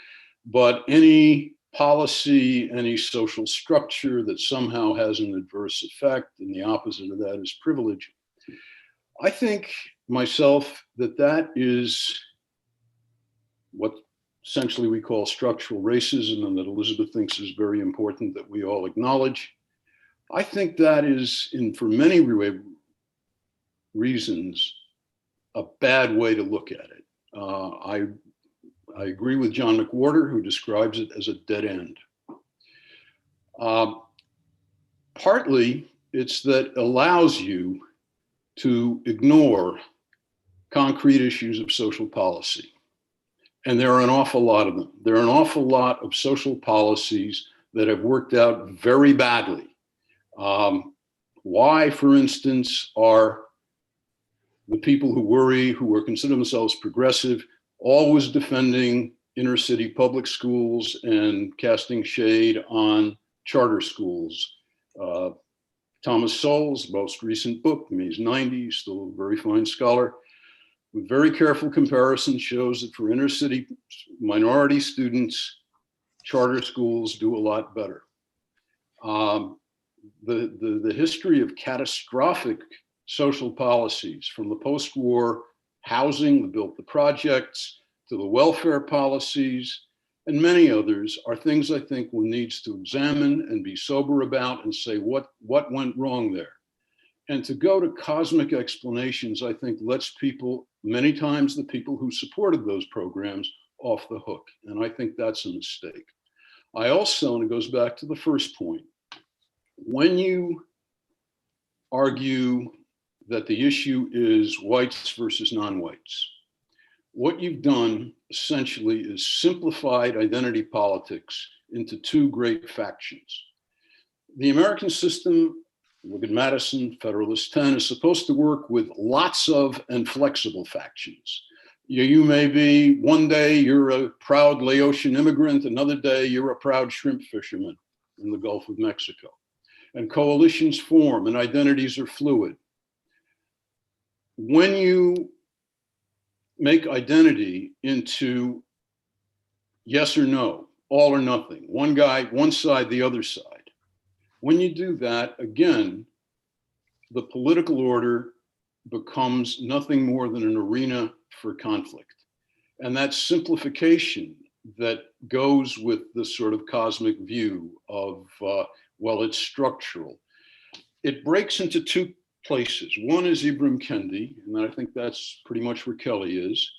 but any policy, any social structure that somehow has an adverse effect, and the opposite of that is privilege. I think myself that is what essentially we call structural racism, and that Elizabeth thinks is very important that we all acknowledge. I think that is, for many reasons, a bad way to look at it. I agree with John McWhorter, who describes it as a dead end. Partly, it's that allows you to ignore concrete issues of social policy. And there are an awful lot of them. There are an awful lot of social policies that have worked out very badly. Why, for instance, are the people who consider themselves progressive, always defending inner city public schools and casting shade on charter schools? Thomas Sowell's most recent book, he's 90, still a very fine scholar, with very careful comparison, shows that for inner city minority students, charter schools do a lot better. The history of catastrophic social policies, from the post-war housing, the built the projects, to the welfare policies, and many others, are things I think one needs to examine and be sober about and say what went wrong there. And to go to cosmic explanations, I think lets people, many times the people who supported those programs, off the hook. And I think that's a mistake. I also, and it goes back to the first point, when you argue that the issue is whites versus non-whites, what you've done essentially is simplified identity politics into two great factions. The American system, look at Madison, Federalist 10, is supposed to work with lots of and flexible factions. You may be, one day you're a proud Laotian immigrant, another day you're a proud shrimp fisherman in the Gulf of Mexico. And coalitions form and identities are fluid. When you make identity into yes or no, all or nothing, one guy, one side, the other side, when you do that, again, the political order becomes nothing more than an arena for conflict. And that simplification that goes with the sort of cosmic view of, well, it's structural. It breaks into two places. One is Ibram Kendi, and I think that's pretty much where Kelly is,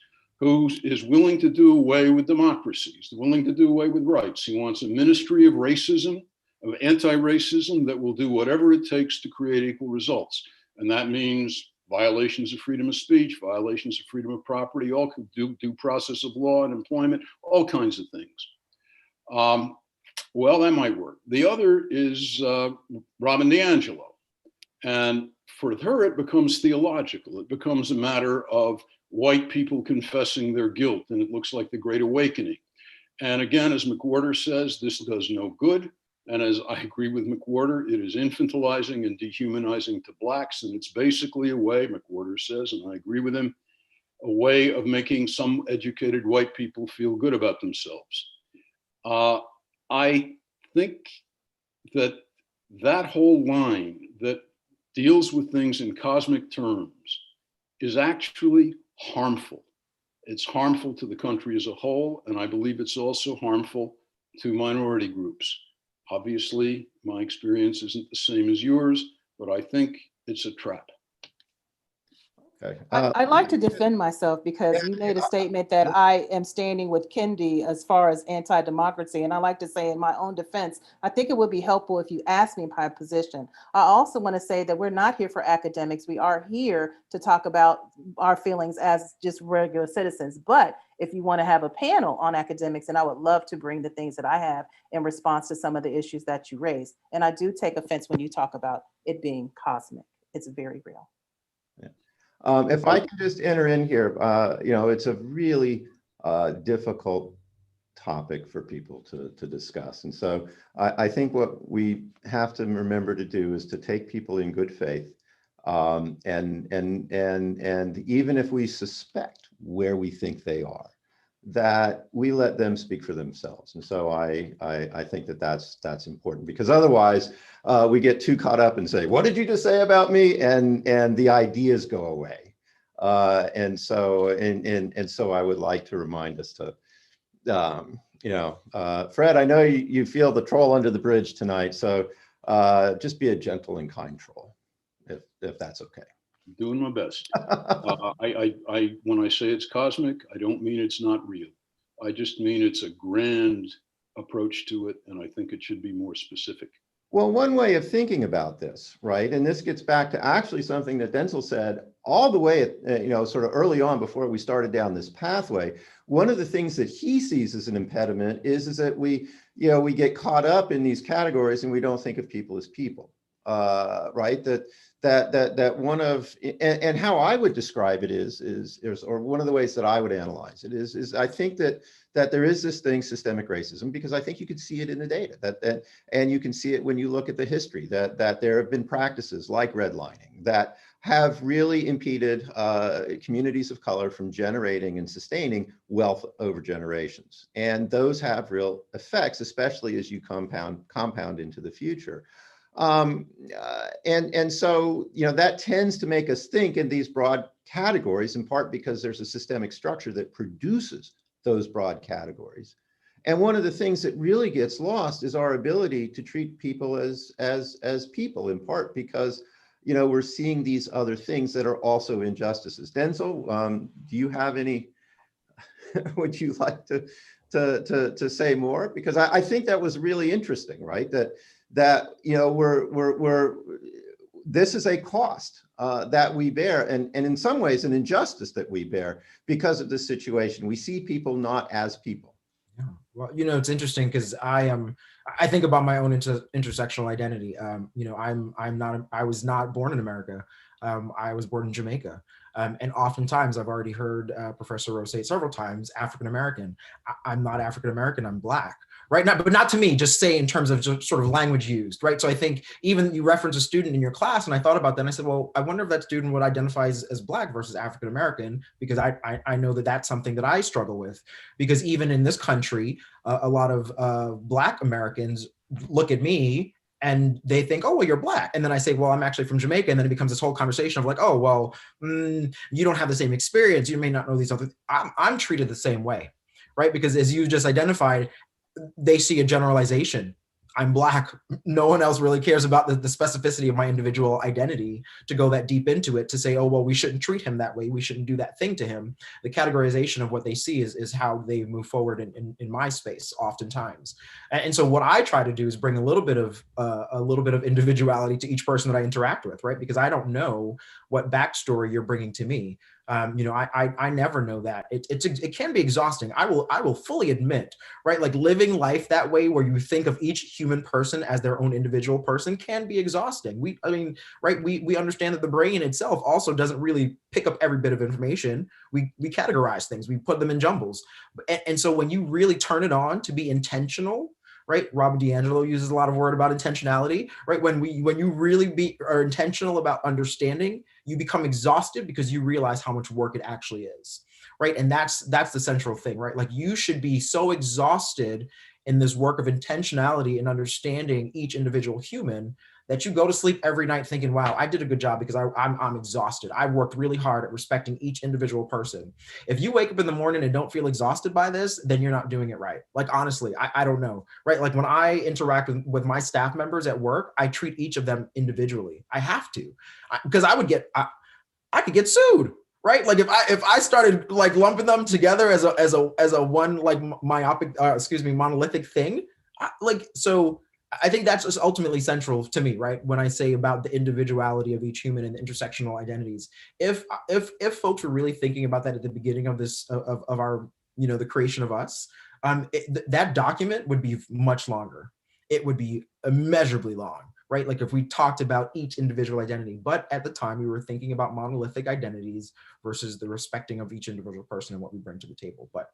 who is willing to do away with democracies, willing to do away with rights. He wants a ministry of racism, of anti-racism, that will do whatever it takes to create equal results. And that means violations of freedom of speech, violations of freedom of property, all due process of law and employment, all kinds of things. Well, that might work. The other is Robin DiAngelo. And for her, it becomes theological. It becomes a matter of white people confessing their guilt, and it looks like the Great Awakening. And again, as McWhorter says, this does no good. And as I agree with McWhorter, it is infantilizing and dehumanizing to Blacks. And it's basically a way, McWhorter says, and I agree with him, a way of making some educated white people feel good about themselves. I think that that whole line that deals with things in cosmic terms is actually harmful. It's harmful to the country as a whole, and I believe it's also harmful to minority groups. Obviously, my experience isn't the same as yours, but I think it's a trap. Okay. I'd like to defend myself because you made a statement that I am standing with Kendi as far as anti-democracy. And I like to say in my own defense, I think it would be helpful if you asked me my position. I also want to say that we're not here for academics. We are here to talk about our feelings as just regular citizens. But if you want to have a panel on academics, and I would love to bring the things that I have in response to some of the issues that you raised. And I do take offense when you talk about it being cosmic. It's very real. If I can just enter in here, it's a really difficult topic for people to discuss. And so I think what we have to remember to do is to take people in good faith. And even if we suspect where we think they are, that we let them speak for themselves. And so I think that that's important, because otherwise we get too caught up and say, what did you just say about me? And the ideas go away. And so I would like to remind us to, Fred, I know you feel the troll under the bridge tonight. So just be a gentle and kind troll, if that's okay. Doing my best. When I say it's cosmic, I don't mean it's not real. I just mean it's a grand approach to it, and I think it should be more specific. Well, one way of thinking about this, right, and this gets back to actually something that Denzel said all the way, sort of early on before we started down this pathway. One of the things that he sees as an impediment is that we get caught up in these categories and we don't think of people as people, right? That one of, and how I would describe it is or one of the ways that I would analyze it is I think that there is this thing, systemic racism, because I think you could see it in the data, and you can see it when you look at the history, that there have been practices like redlining that have really impeded communities of color from generating and sustaining wealth over generations. And those have real effects, especially as you compound into the future. And so, that tends to make us think in these broad categories, in part because there's a systemic structure that produces those broad categories. And one of the things that really gets lost is our ability to treat people as people, in part because, we're seeing these other things that are also injustices. Denzel, do you have any, would you like to say more? Because I think that was really interesting, right? That this is a cost that we bear, and in some ways an injustice that we bear because of this situation. We see people not as people. Yeah. Well, it's interesting because I think about my own intersectional identity. I was not born in America. I was born in Jamaica. And oftentimes I've already heard Professor Rose say it several times, African-American. I'm not African-American, I'm Black. Right now, but not to me, just say in terms of just sort of language used, right? So I think even you reference a student in your class, and I thought about that and I said, well, I wonder if that student would identify as Black versus African-American, because I know that that's something that I struggle with, because even in this country, a lot of Black Americans look at me and they think, oh, well, you're Black. And then I say, well, I'm actually from Jamaica. And then it becomes this whole conversation of like, oh, well, you don't have the same experience. You may not know these other things. I'm treated the same way, right? Because as you just identified, they see a generalization. I'm Black. No one else really cares about the specificity of my individual identity to go that deep into it, to say, oh, well, we shouldn't treat him that way. We shouldn't do that thing to him. The categorization of what they see is how they move forward in my space oftentimes. And so what I try to do is bring a little bit of individuality to each person that I interact with, right? Because I don't know what backstory you're bringing to me. I never know that. It can be exhausting. I will fully admit, right? Like living life that way, where you think of each human person as their own individual person, can be exhausting. We understand that the brain itself also doesn't really pick up every bit of information. We categorize things, we put them in jumbles. And so when you really turn it on to be intentional, right? Robin DiAngelo uses a lot of word about intentionality, right? When you really are intentional about understanding, you become exhausted because you realize how much work it actually is, right? And that's the central thing, right? Like you should be so exhausted in this work of intentionality and understanding each individual human that you go to sleep every night thinking, wow, I did a good job because I'm exhausted. I worked really hard at respecting each individual person. If you wake up in the morning and don't feel exhausted by this, then you're not doing it right. Like, honestly, I don't know, right? Like when I interact with my staff members at work, I treat each of them individually. I have to, because I could get sued. Right, like if I started like lumping them together as a one like monolithic thing, so I think that's just ultimately central to me, right? When I say about the individuality of each human and the intersectional identities, if folks were really thinking about that at the beginning of this of our the creation of us, that document would be much longer. It would be immeasurably long. Right? Like if we talked about each individual identity, but at the time we were thinking about monolithic identities versus the respecting of each individual person and what we bring to the table. But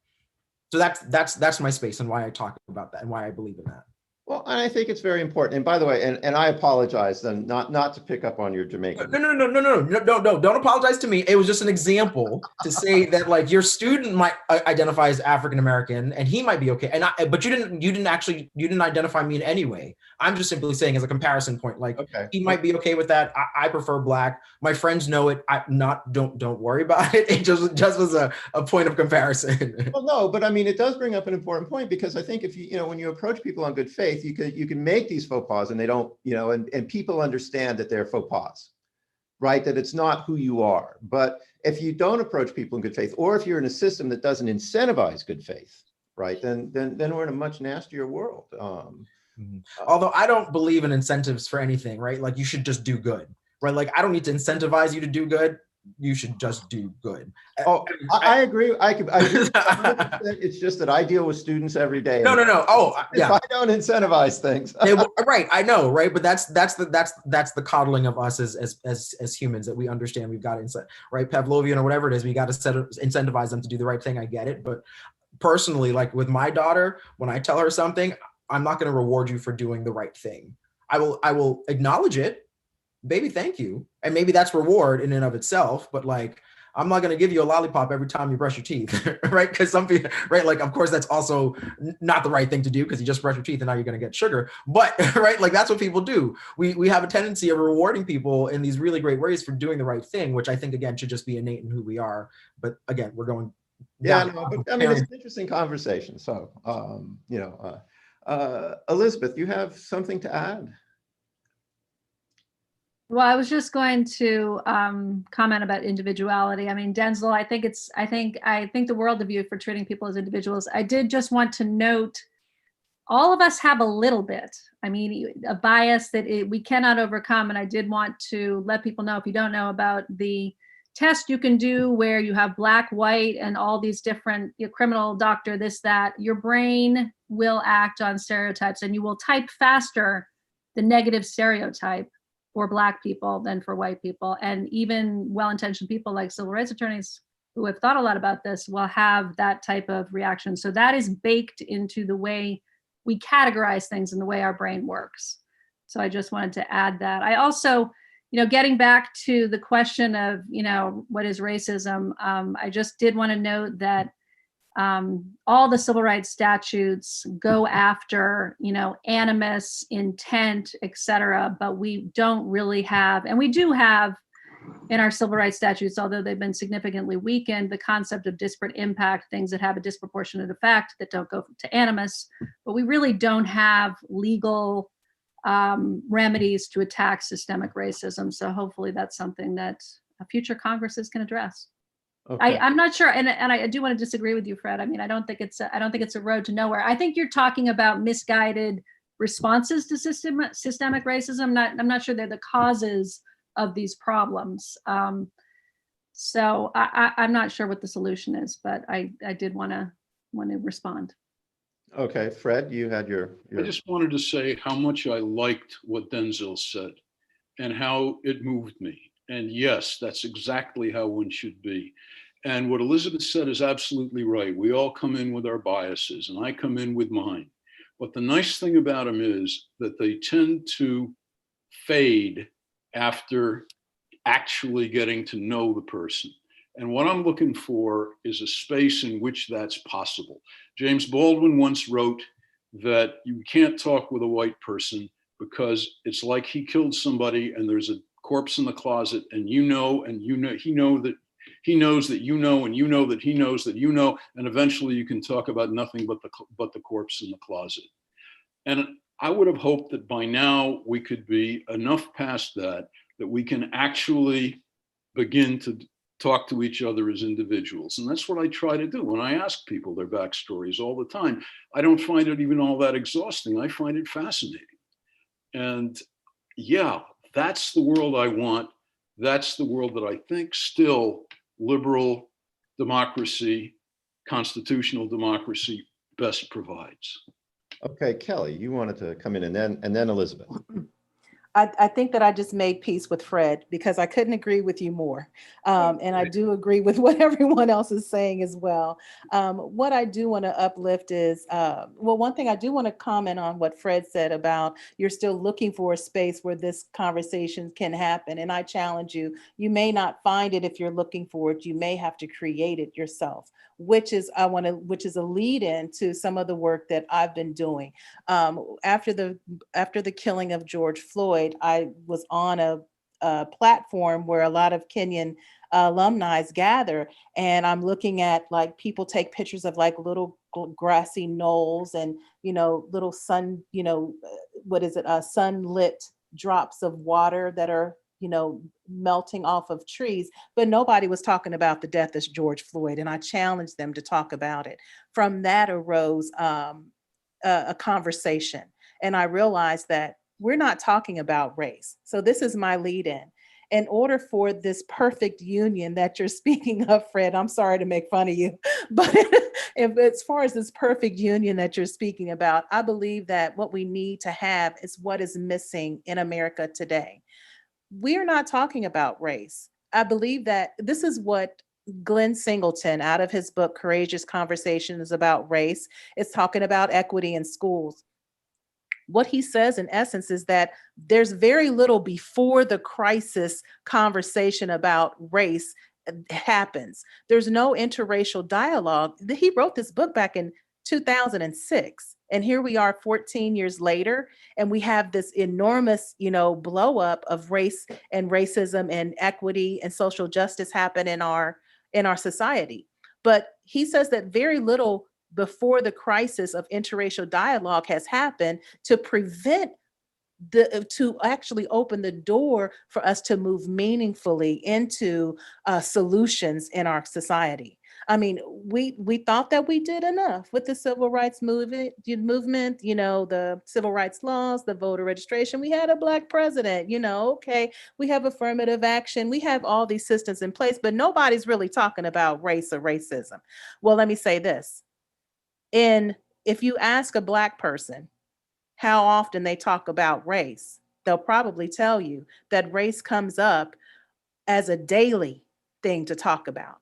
so that's my space and why I talk about that and why I believe in that. Well, and I think it's very important. And by the way, and I apologize then, not to pick up on your Jamaican. No, don't apologize to me. It was just an example to say that like your student might identify as African American and he might be okay. But you didn't identify me in any way. I'm just simply saying as a comparison point, like Okay. He might be okay with that. I prefer Black. My friends know it. Don't worry about it. It just was a point of comparison. Well, no, but I mean, it does bring up an important point because I think if when you approach people on good faith, you can make these faux pas and they don't, and people understand that they're faux pas, right? That it's not who you are. But if you don't approach people in good faith, or if you're in a system that doesn't incentivize good faith, right, then we're in a much nastier world. Although I don't believe in incentives for anything, right? Like you should just do good, right? Like I don't need to incentivize you to do good. You should just do good. Oh, I agree. I agree 100%. It's just that I deal with students every day. No. Oh, yeah. If I don't incentivize things, right? I know, right? But that's the coddling of us as humans that we understand. We've got to right, Pavlovian or whatever it is. We got to incentivize them to do the right thing. I get it, but personally, like with my daughter, when I tell her something, I'm not going to reward you for doing the right thing. I will acknowledge it. Baby, thank you. And maybe that's reward in and of itself, but like, I'm not going to give you a lollipop every time you brush your teeth, right? Because some people, right? Like, of course, that's also not the right thing to do because you just brush your teeth and now you're going to get sugar. But, right, like that's what people do. We have a tendency of rewarding people in these really great ways for doing the right thing, which I think, again, should just be innate in who we are. But again, we're going. Yeah, no, but I mean, it's an interesting conversation. So, Elizabeth, you have something to add? Well, I was just going to comment about individuality. I mean, Denzel, I think the world of you for treating people as individuals. I did just want to note, all of us have a little bit. I mean, a bias that we cannot overcome. And I did want to let people know, if you don't know about the test you can do where you have Black, white, and all these different criminal, doctor, this, that, your brain will act on stereotypes and you will type faster the negative stereotype for Black people than for white people. And even well-intentioned people like civil rights attorneys who have thought a lot about this will have that type of reaction. So that is baked into the way we categorize things and the way our brain works. So I just wanted to add that. I also, getting back to the question of, what is racism? I just did want to note that all the civil rights statutes go after, animus, intent, et cetera, but we don't really have, and we do have in our civil rights statutes, although they've been significantly weakened, the concept of disparate impact, things that have a disproportionate effect that don't go to animus, but we really don't have legal remedies to attack systemic racism. So hopefully that's something that future Congresses can address. Okay. I'm not sure, and I do want to disagree with you, Fred. I mean, I don't think it's a road to nowhere. I think you're talking about misguided responses to systemic racism. I'm not sure they're the causes of these problems. So I'm not sure what the solution is, but I did want to respond. Okay, Fred, you had your. I just wanted to say how much I liked what Denzel said and how it moved me. And yes, that's exactly how one should be. And what Elizabeth said is absolutely right. We all come in with our biases, and I come in with mine. But the nice thing about them is that they tend to fade after actually getting to know the person. And what I'm looking for is a space in which that's possible. James Baldwin once wrote that you can't talk with a white person, because it's like he killed somebody and there's a corpse in the closet, and you know, and you know, he knows that you know, and you know that he knows that you know, and eventually you can talk about nothing but the corpse in the closet. And I would have hoped that by now we could be enough past that we can actually begin to talk to each other as individuals. And that's what I try to do when I ask people their backstories all the time. I don't find it even all that exhausting. I find it fascinating. And yeah, that's the world I want. That's the world that I think still liberal democracy, constitutional democracy best provides. Okay, Kelly, you wanted to come in, and then Elizabeth. I think that I just made peace with Fred because I couldn't agree with you more. And I do agree with what everyone else is saying as well. What I do want to uplift is, well, one thing I do want to comment on what Fred said about you're still looking for a space where this conversation can happen. And I challenge you, you may not find it if you're looking for it. You may have to create it yourself, which is a lead in to some of the work that I've been doing. After the killing of George Floyd, I was on a platform where a lot of Kenyan alumni gather, and I'm looking at like people take pictures of like little grassy knolls and, you know, little sun, you know, sunlit drops of water that are, you know, melting off of trees, but nobody was talking about the death of George Floyd, and I challenged them to talk about it. From that arose a conversation, and I realized that we're not talking about race. So this is my lead in. In order for this perfect union that you're speaking of, Fred, I'm sorry to make fun of you, but as far as this perfect union that you're speaking about, I believe that what we need to have is what is missing in America today. We're not talking about race. I believe that this is what Glenn Singleton, out of his book, Courageous Conversations About Race, is talking about equity in schools. What he says in essence is that there's very little before the crisis conversation about race happens. There's no interracial dialogue. He wrote this book back in 2006. And here we are 14 years later, and we have this enormous, you know, blow up of race and racism and equity and social justice happen in our society. But he says that very little before the crisis of interracial dialogue has happened to prevent to actually open the door for us to move meaningfully into solutions in our society. I mean, we thought that we did enough with the civil rights movement, you know, the civil rights laws, the voter registration. We had a Black president, you know, okay, we have affirmative action. We have all these systems in place, but nobody's really talking about race or racism. Well, let me say this. If you ask a Black person how often they talk about race, they'll probably tell you that race comes up as a daily thing to talk about.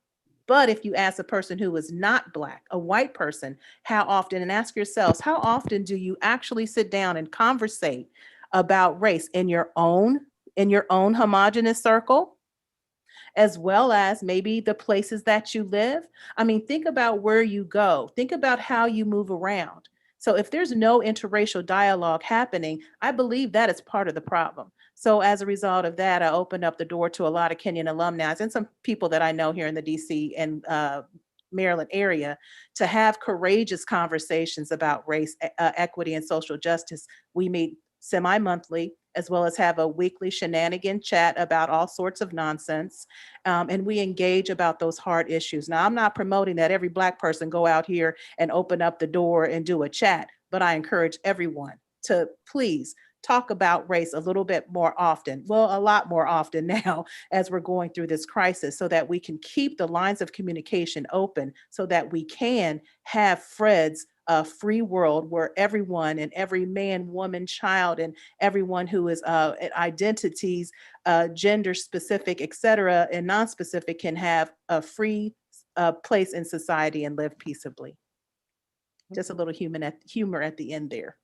But if you ask a person who is not Black, a white person, how often, and ask yourselves, how often do you actually sit down and conversate about race in your own homogenous circle, as well as maybe the places that you live? I mean, think about where you go. Think about how you move around. So if there's no interracial dialogue happening, I believe that is part of the problem. So as a result of that, I opened up the door to a lot of Kenyan alumni and some people that I know here in the DC and Maryland area to have courageous conversations about race, equity, and social justice. We meet semi-monthly, as well as have a weekly shenanigan chat about all sorts of nonsense. And we engage about those hard issues. Now, I'm not promoting that every Black person go out here and open up the door and do a chat, but I encourage everyone to please talk about race a little bit more often. Well, a lot more often now as we're going through this crisis, so that we can keep the lines of communication open, so that we can have Fred's a free world where everyone and every man, woman, child, and everyone who is identities, gender specific, et cetera, and non-specific can have a free place in society and live peaceably. Just a little humor at the end there.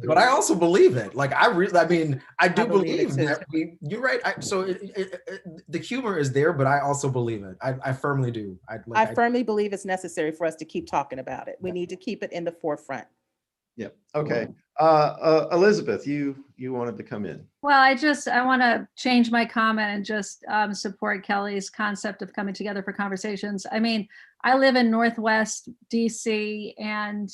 But I also believe it. Like I mean, I do believe it that you're right. The humor is there, but I also believe it. I firmly do. I firmly believe it's necessary for us to keep talking about it. We need to keep it in the forefront. Yeah. Okay. Elizabeth, you wanted to come in. Well, I want to change my comment and just support Kelly's concept of coming together for conversations. I mean, I live in Northwest DC, and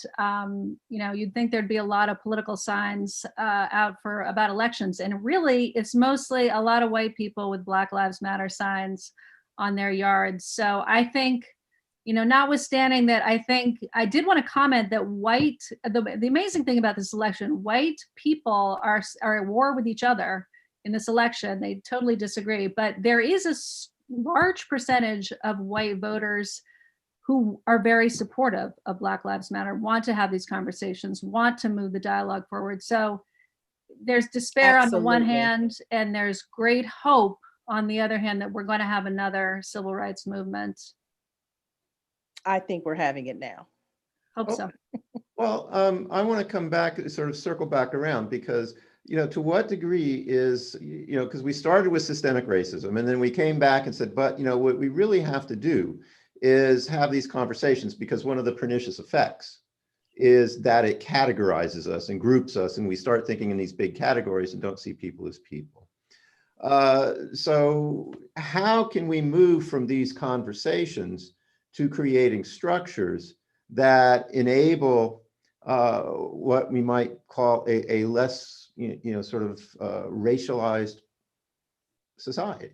you'd think there'd be a lot of political signs out about elections, and really, it's mostly a lot of white people with Black Lives Matter signs on their yards. So I think, notwithstanding that, I think I did want to comment that the amazing thing about this election, white people are at war with each other in this election. They totally disagree, but there is a large percentage of white voters who are very supportive of Black Lives Matter, want to have these conversations, want to move the dialogue forward. So there's despair on the one Absolutely. hand, and there's great hope on the other hand that we're going to have another civil rights movement. I think we're having it now. Hope so. Well, I want to come back, sort of circle back around, because, to what degree is, because we started with systemic racism, and then we came back and said, but, what we really have to do is have these conversations, because one of the pernicious effects is that it categorizes us and groups us, and we start thinking in these big categories and don't see people as people. So how can we move from these conversations to creating structures that enable what we might call a less, sort of racialized society?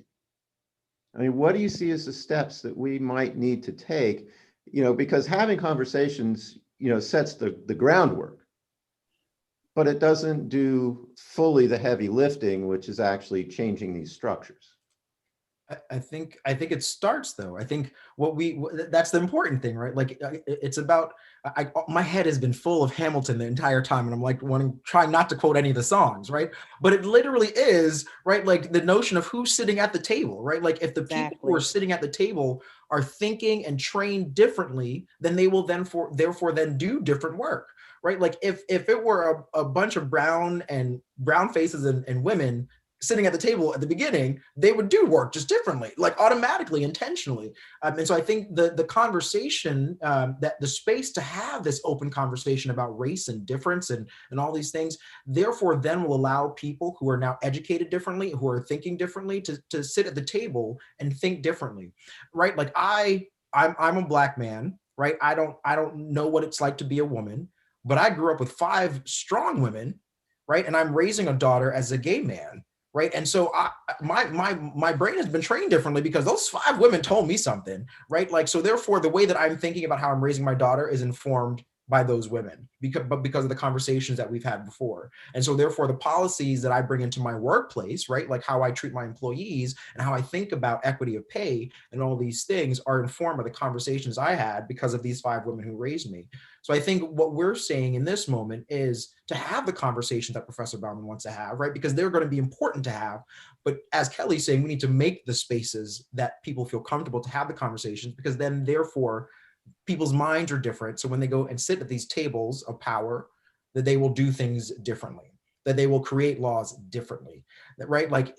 I mean, what do you see as the steps that we might need to take? Because having conversations, sets the groundwork, but it doesn't do fully the heavy lifting, which is actually changing these structures. I think it starts though. I think that's the important thing, right? Like it's about, my head has been full of Hamilton the entire time, and I'm like trying not to quote any of the songs, right? But it literally is, right? Like the notion of who's sitting at the table, right? Like if the people who are sitting at the table are thinking and trained differently, then they will therefore do different work, right? Like if it were a bunch of brown faces and women sitting at the table at the beginning, they would do work just differently, like automatically, intentionally. And so I think the conversation, that the space to have this open conversation about race and difference and all these things, therefore then will allow people who are now educated differently, who are thinking differently, to sit at the table and think differently, right? Like I'm a Black man, right? I don't know what it's like to be a woman, but I grew up with 5 strong women, right? And I'm raising a daughter as a gay man. Right. And so my brain has been trained differently because those 5 women told me something. Right. Like, so therefore, the way that I'm thinking about how I'm raising my daughter is informed by those women because of the conversations that we've had before. And so therefore, the policies that I bring into my workplace, right, like how I treat my employees and how I think about equity of pay and all these things are informed by the conversations I had because of these 5 women who raised me. So I think what we're saying in this moment is to have the conversation that Professor Bauman wants to have, right? Because they're going to be important to have. But as Kelly's saying, we need to make the spaces that people feel comfortable to have the conversations, because then therefore people's minds are different. So when they go and sit at these tables of power, that they will do things differently, that they will create laws differently, right? Like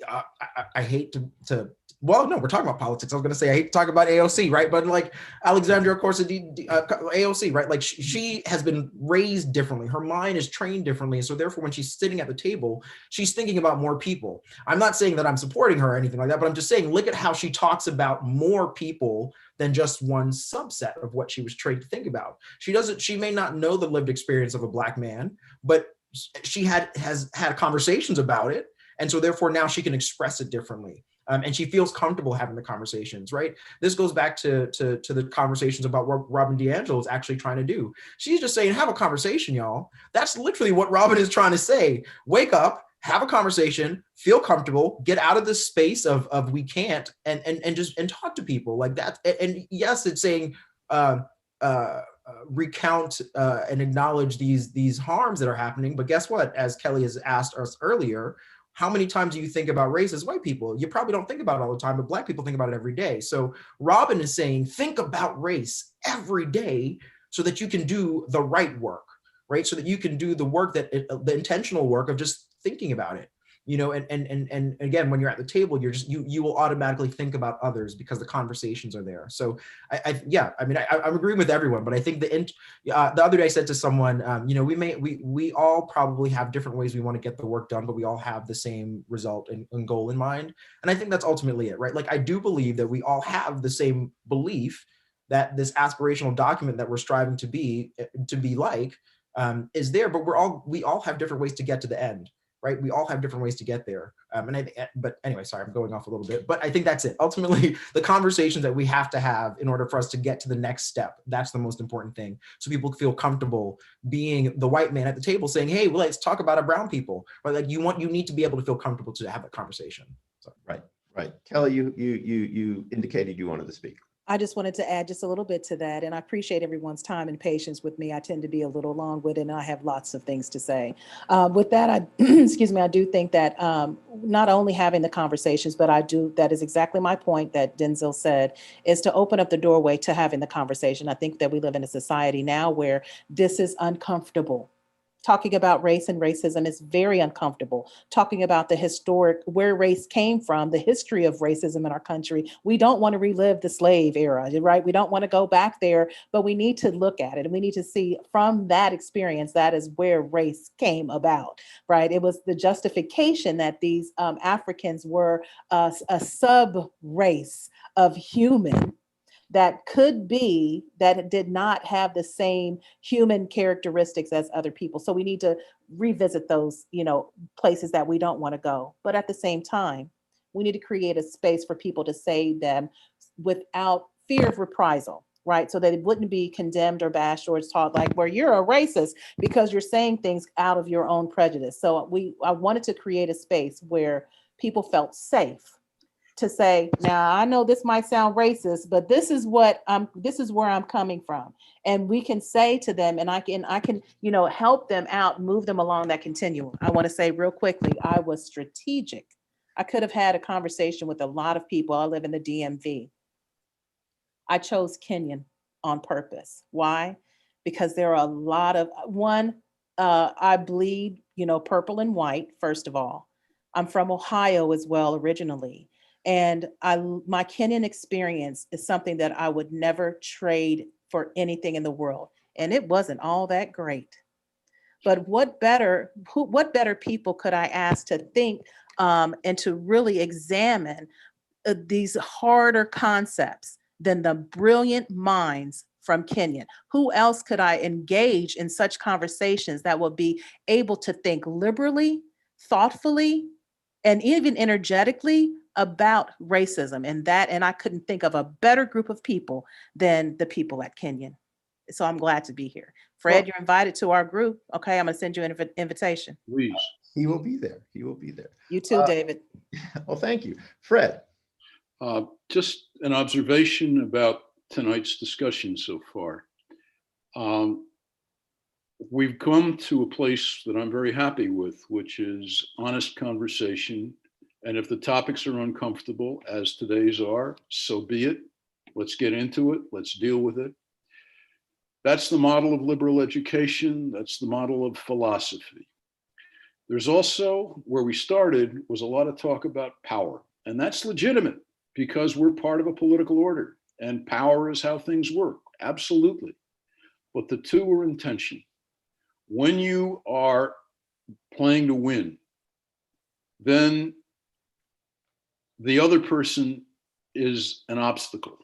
I hate to well, no, we're talking about politics. I was going to say, I hate to talk about AOC, right? But like Alexandria AOC, right? Like she has been raised differently. Her mind is trained differently. And so therefore, when she's sitting at the table, she's thinking about more people. I'm not saying that I'm supporting her or anything like that, but I'm just saying, look at how she talks about more people than just one subset of what she was trained to think about. She may not know the lived experience of a Black man, but she has had conversations about it. And so therefore now she can express it differently. And she feels comfortable having the conversations, right? This goes back to the conversations about what Robin DiAngelo is actually trying to do. She's just saying, have a conversation, y'all. That's literally what Robin is trying to say. Wake up, have a conversation, feel comfortable, get out of this space of we can't, and just talk to people like that. And yes, it's saying recount and acknowledge these harms that are happening. But guess what? As Kelly has asked us earlier, how many times do you think about race as white people? You probably don't think about it all the time, but Black people think about it every day. So Robin is saying, think about race every day so that you can do the right work, right? So that you can do the work the intentional work of just thinking about it. you know, and again, when you're at the table, you will automatically think about others because the conversations are there. So I'm agreeing with everyone, but I think the other day I said to someone, you know, we all probably have different ways we want to get the work done, but we all have the same result and goal in mind. And I think that's ultimately it, right? Like, I do believe that we all have the same belief that this aspirational document that we're striving to be like is there, but we all have different ways to get to the end, right? We all have different ways to get there. But anyway, sorry, I'm going off a little bit, but I think that's it. Ultimately, the conversations that we have to have in order for us to get to the next step, that's the most important thing. So people feel comfortable being the white man at the table saying, hey, well, let's talk about our brown people, right? Like, you need to be able to feel comfortable to have that conversation. So. Right. Kelly, you indicated you wanted to speak. I just wanted to add just a little bit to that, and I appreciate everyone's time and patience with me. I tend to be a little long-winded, and I have lots of things to say. With that, excuse me, I do think that not only having the conversations, but that is exactly my point that Denzel said, is to open up the doorway to having the conversation. I think that we live in a society now where this is uncomfortable. Talking about race and racism is very uncomfortable. Talking about the historic, where race came from, the history of racism in our country. We don't want to relive the slave era, right? We don't want to go back there, but we need to look at it and we need to see from that experience, that is where race came about, right? It was the justification that these Africans were a sub-race of human that could be, that did not have the same human characteristics as other people. So we need to revisit those, you know, places that we don't want to go. But at the same time, we need to create a space for people to say them without fear of reprisal, right? So that it wouldn't be condemned or bashed or taught like, well, you're a racist because you're saying things out of your own prejudice. So I wanted to create a space where people felt safe to say, now I know this might sound racist, but this is where I'm coming from. And we can say to them, and I can, you know, help them out, move them along that continuum. I want to say real quickly, I was strategic. I could have had a conversation with a lot of people. I live in the DMV. I chose Kenyon on purpose. Why? Because there are a lot of, I bleed, you know, purple and white, first of all. I'm from Ohio as well, originally. And my Kenyan experience is something that I would never trade for anything in the world. And it wasn't all that great. But what better people could I ask to think and to really examine these harder concepts than the brilliant minds from Kenya? Who else could I engage in such conversations that will be able to think liberally, thoughtfully, and even energetically about racism? And I couldn't think of a better group of people than the people at Kenyon. So I'm glad to be here. Fred, you're invited to our group. Okay, I'm gonna send you an invitation. Please. He will be there. He will be there. You too, David. Well, thank you. Fred. Just an observation about tonight's discussion so far. We've come to a place that I'm very happy with, which is honest conversation. And if the topics are uncomfortable, as today's are, so be it. Let's get into it. Let's deal with it. That's the model of liberal education. That's the model of philosophy. There's also, where we started, was a lot of talk about power. And that's legitimate because we're part of a political order and power is how things work. Absolutely. But the two are in tension. When you are playing to win, then the other person is an obstacle.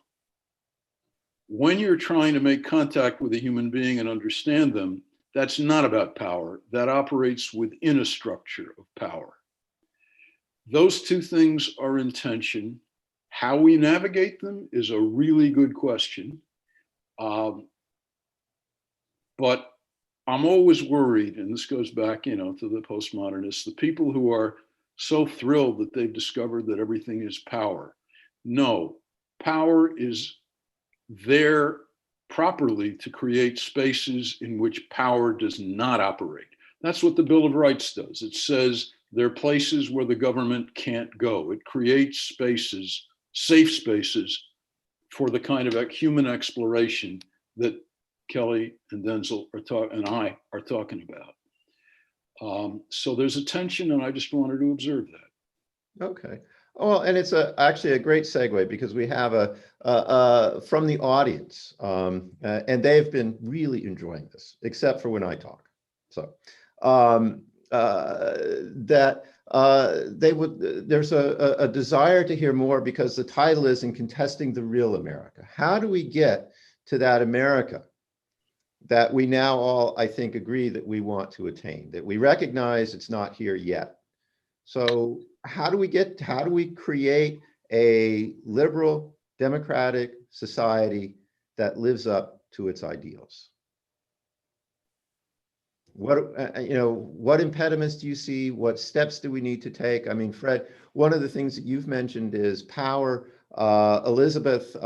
When you're trying to make contact with a human being and understand them, that's not about power. That operates within a structure of power. Those two things are in tension. How we navigate them is a really good question. But I'm always worried, and this goes back, you know, to the postmodernists, the people who are so thrilled that they've discovered that everything is power. No, power is there properly to create spaces in which power does not operate. That's what the Bill of Rights does. It says there are places where the government can't go. It creates spaces, safe spaces, for the kind of human exploration that Kelly and Denzel and I are talking So there's a tension, and I just wanted to observe that. Okay. Well, and it's actually a great segue because we have from the audience, and they've been really enjoying this, except for when I talk. So there's a desire to hear more because the title is "In Contesting the Real America." How do we get to that America that we now all, I think, agree that we want to attain, that we recognize it's not here yet? So how do we create a liberal, democratic society that lives up to its ideals? What impediments do you see? What steps do we need to take? I mean, Fred, one of the things that you've mentioned is power. Elizabeth,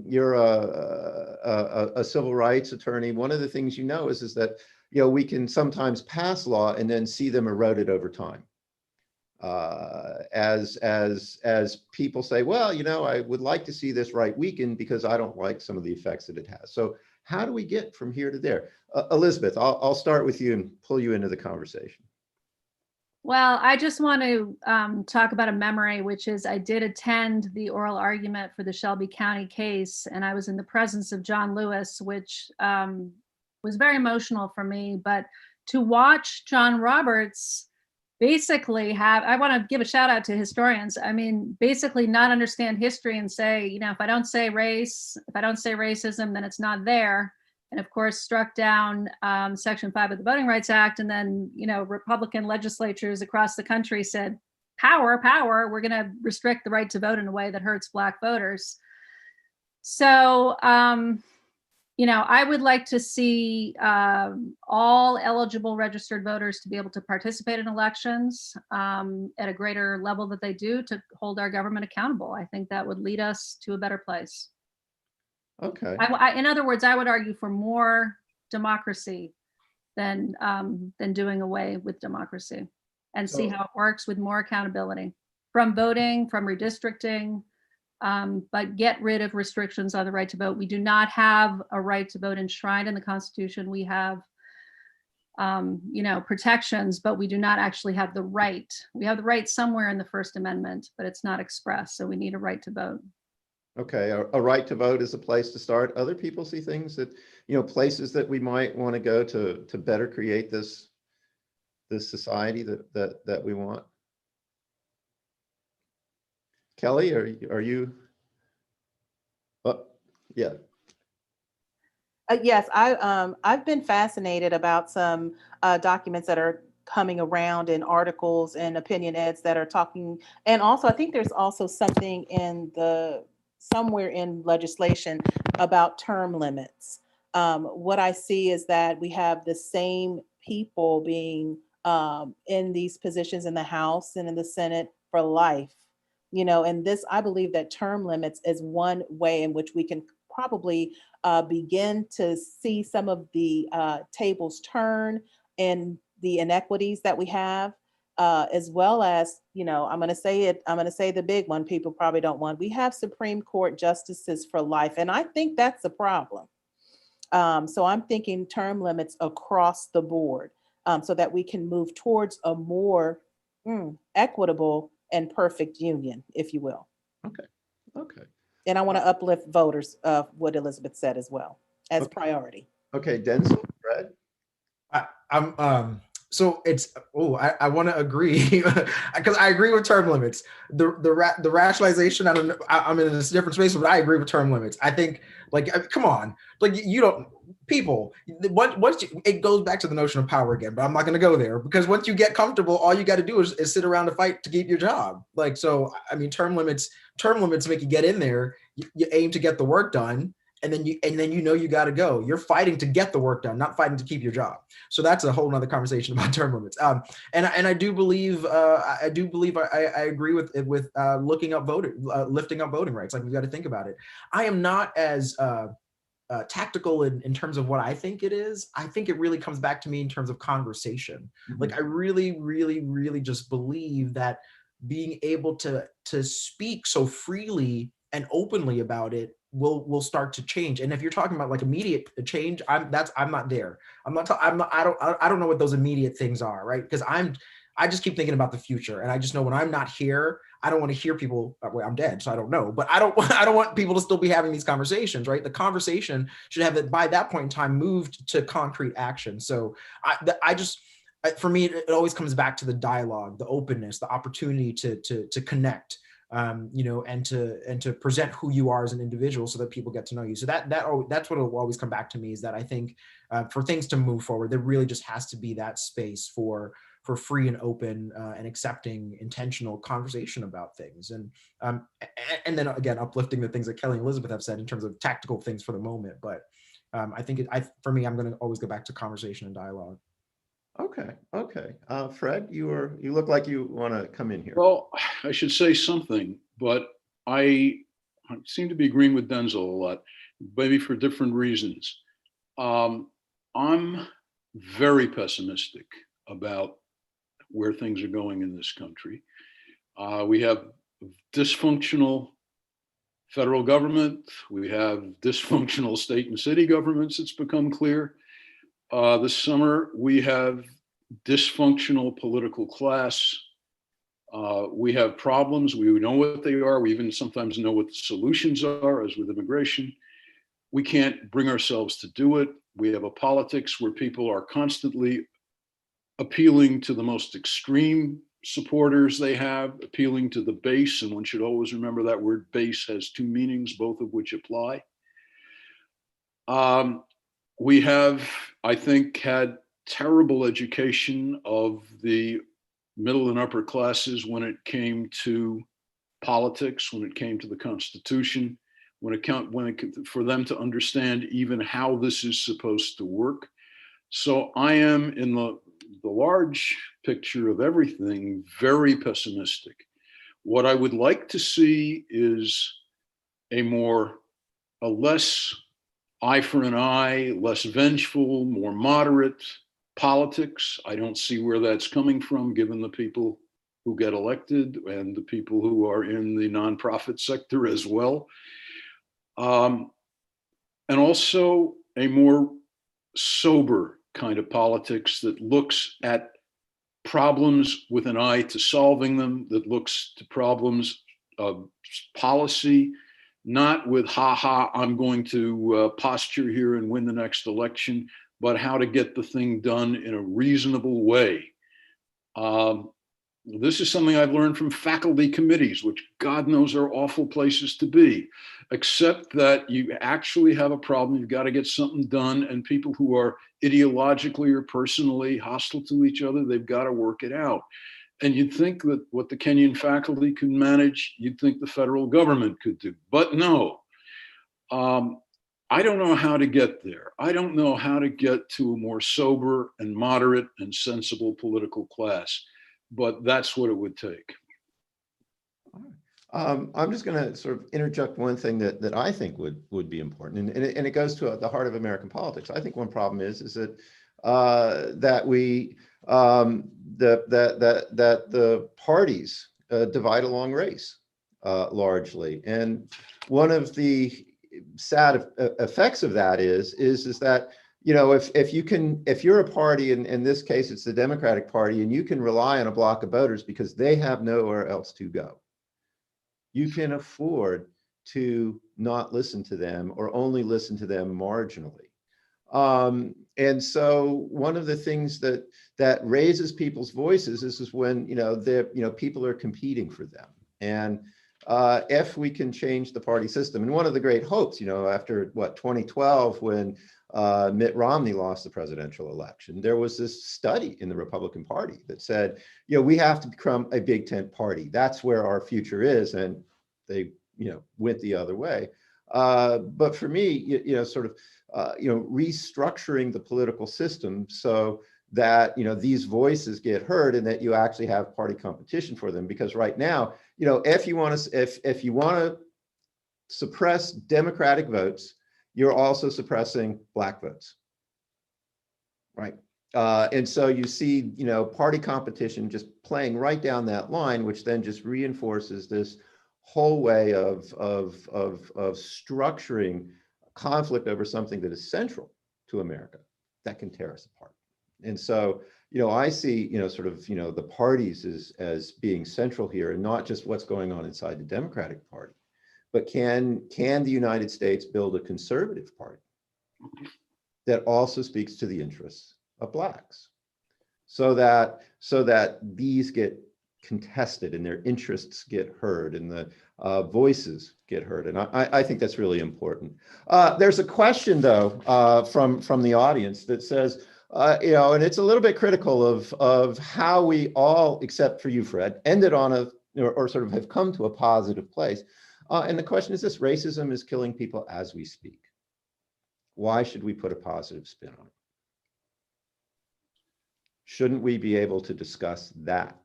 you're a civil rights attorney. One of the things is that we can sometimes pass law and then see them eroded over time. As people say, well, I would like to see this right weakened because I don't like some of the effects that it has. So how do we get from here to there? Elizabeth, I'll start with you and pull you into the conversation. Well, I just want to talk about a memory, which is I did attend the oral argument for the Shelby County case, and I was in the presence of John Lewis, which was very emotional for me. But to watch John Roberts basically I want to give a shout out to historians. I mean, basically not understand history and say, if I don't say race, if I don't say racism, then it's not there. And of course, struck down Section 5 of the Voting Rights Act. And then, Republican legislatures across the country said, power, we're going to restrict the right to vote in a way that hurts Black voters. So, I would like to see all eligible registered voters to be able to participate in elections at a greater level that they do, to hold our government accountable. I think that would lead us to a better place. Okay. In other words, I would argue for more democracy than doing away with democracy, and see how it works with more accountability from voting, from redistricting. But get rid of restrictions on the right to vote. We do not have a right to vote enshrined in the Constitution. We have, protections, but we do not actually have the right. We have the right somewhere in the First Amendment, but it's not expressed. So we need a right to vote. Okay, a right to vote is a place to start. Other people see things that, places that we might want to go to better create this society that we want. Kelly, are you? Oh, yeah. Yes, I've been fascinated about some documents that are coming around in articles and opinion eds that are talking, and also I think there's also something somewhere in legislation about term limits. What I see is that we have the same people being in these positions in the House and in the Senate for life. And this, I believe that term limits is one way in which we can probably begin to see some of the tables turn and the inequities that we have, as well as, I'm going to say the big one people probably don't want. We have Supreme Court justices for life, and I think that's a problem. So I'm thinking term limits across the board, so that we can move towards a more equitable and perfect union, if you will. Okay. And I want to uplift voters of what Elizabeth said as well as priority. Okay, Denzel, Fred. So it's, I want to agree because I agree with term limits. The rationalization, I don't know, I'm in a different space, but I agree with term limits. I think, come on, it goes back to the notion of power again, but I'm not going to go there, because once you get comfortable, all you got to do is sit around and fight to keep your job. Term limits make you get in there, you aim to get the work done, and then you got to go. You're fighting to get the work done, not fighting to keep your job. So that's a whole nother conversation about term limits. And I do believe I agree with lifting up voting rights. We've got to think about it. I am not as tactical in terms of what I think it is. I think it really comes back to me in terms of conversation. Mm-hmm. I really, really, really just believe that being able to speak so freely and openly about it, will start to change. And if you're talking about like immediate change, I'm not there. I don't know what those immediate things are, right? Because I just keep thinking about the future, and I just know when I'm not here, I don't want to hear people. Well, I'm dead, so I don't know. But I don't want people to still be having these conversations, right? The conversation should have, by that point in time, moved to concrete action. So for me, it always comes back to the dialogue, the openness, the opportunity to connect, and to present who you are as an individual, so that people get to know you. So that's what will always come back to me, is that I think for things to move forward, there really just has to be that space for free and open and accepting, intentional conversation about things, and then again uplifting the things that Kelly and Elizabeth have said in terms of tactical things for the moment. But I think for me, I'm going to always go back to conversation and dialogue. Okay. Fred, you look like you want to come in here. Well, I should say something, but I seem to be agreeing with Denzel a lot, maybe for different reasons. I'm very pessimistic about where things are going in this country. We have dysfunctional federal government. We have dysfunctional state and city governments. It's become clear. This summer, we have dysfunctional political class. We have problems. We know what they are. We even sometimes know what the solutions are, as with immigration. We can't bring ourselves to do it. We have a politics where people are constantly appealing to the most extreme supporters they have, appealing to the base. And one should always remember that word base has two meanings, both of which apply. We have, I think, had terrible education of the middle and upper classes when it came to politics, when it came to the Constitution, for them to understand even how this is supposed to work. So I am, in the large picture of everything, very pessimistic. What I would like to see is a less eye for an eye, less vengeful, more moderate politics. I don't see where that's coming from, given the people who get elected and the people who are in the nonprofit sector as well. And also a more sober kind of politics that looks at problems with an eye to solving them, that looks to problems of policy, not with, I'm going to posture here and win the next election, but how to get the thing done in a reasonable way. This is something I've learned from faculty committees, which God knows are awful places to be, except that you actually have a problem. You've got to get something done, and people who are ideologically or personally hostile to each other, they've got to work it out. And you'd think that what the Kenyon faculty can manage, you'd think the federal government could do, but no. I don't know how to get there. I don't know how to get to a more sober and moderate and sensible political class, but that's what it would take. I'm just going to sort of interject one thing that I think would be important, and it goes to the heart of American politics. I think one problem is that that the parties divide along race largely, and one of the sad effects of that is that, you know, if you're a party, in this case it's the Democratic Party, and you can rely on a block of voters because they have nowhere else to go, you can afford to not listen to them or only listen to them marginally. And so one of the things that raises people's voices is when, people are competing for them. And if we can change the party system, and one of the great hopes, after 2012, when Mitt Romney lost the presidential election, there was this study in the Republican Party that said, we have to become a big tent party. That's where our future is. And they, went the other way. But for me, restructuring the political system so that, these voices get heard and that you actually have party competition for them. Because right now, if you want to suppress Democratic votes, you're also suppressing Black votes, right? And so you see, party competition just playing right down that line, which then just reinforces this whole way of structuring conflict over something that is central to America that can tear us apart. And so, I see, sort of, the parties as being central here, and not just what's going on inside the Democratic Party, but can the United States build a conservative party that also speaks to the interests of Blacks, so that these get contested and their interests get heard and the voices get heard. And I think that's really important. There's a question though from the audience that says, and it's a little bit critical of how we all, except for you, Fred, ended on or sort of have come to a positive place. And the question is this: racism is killing people as we speak. Why should we put a positive spin on it? Shouldn't we be able to discuss that?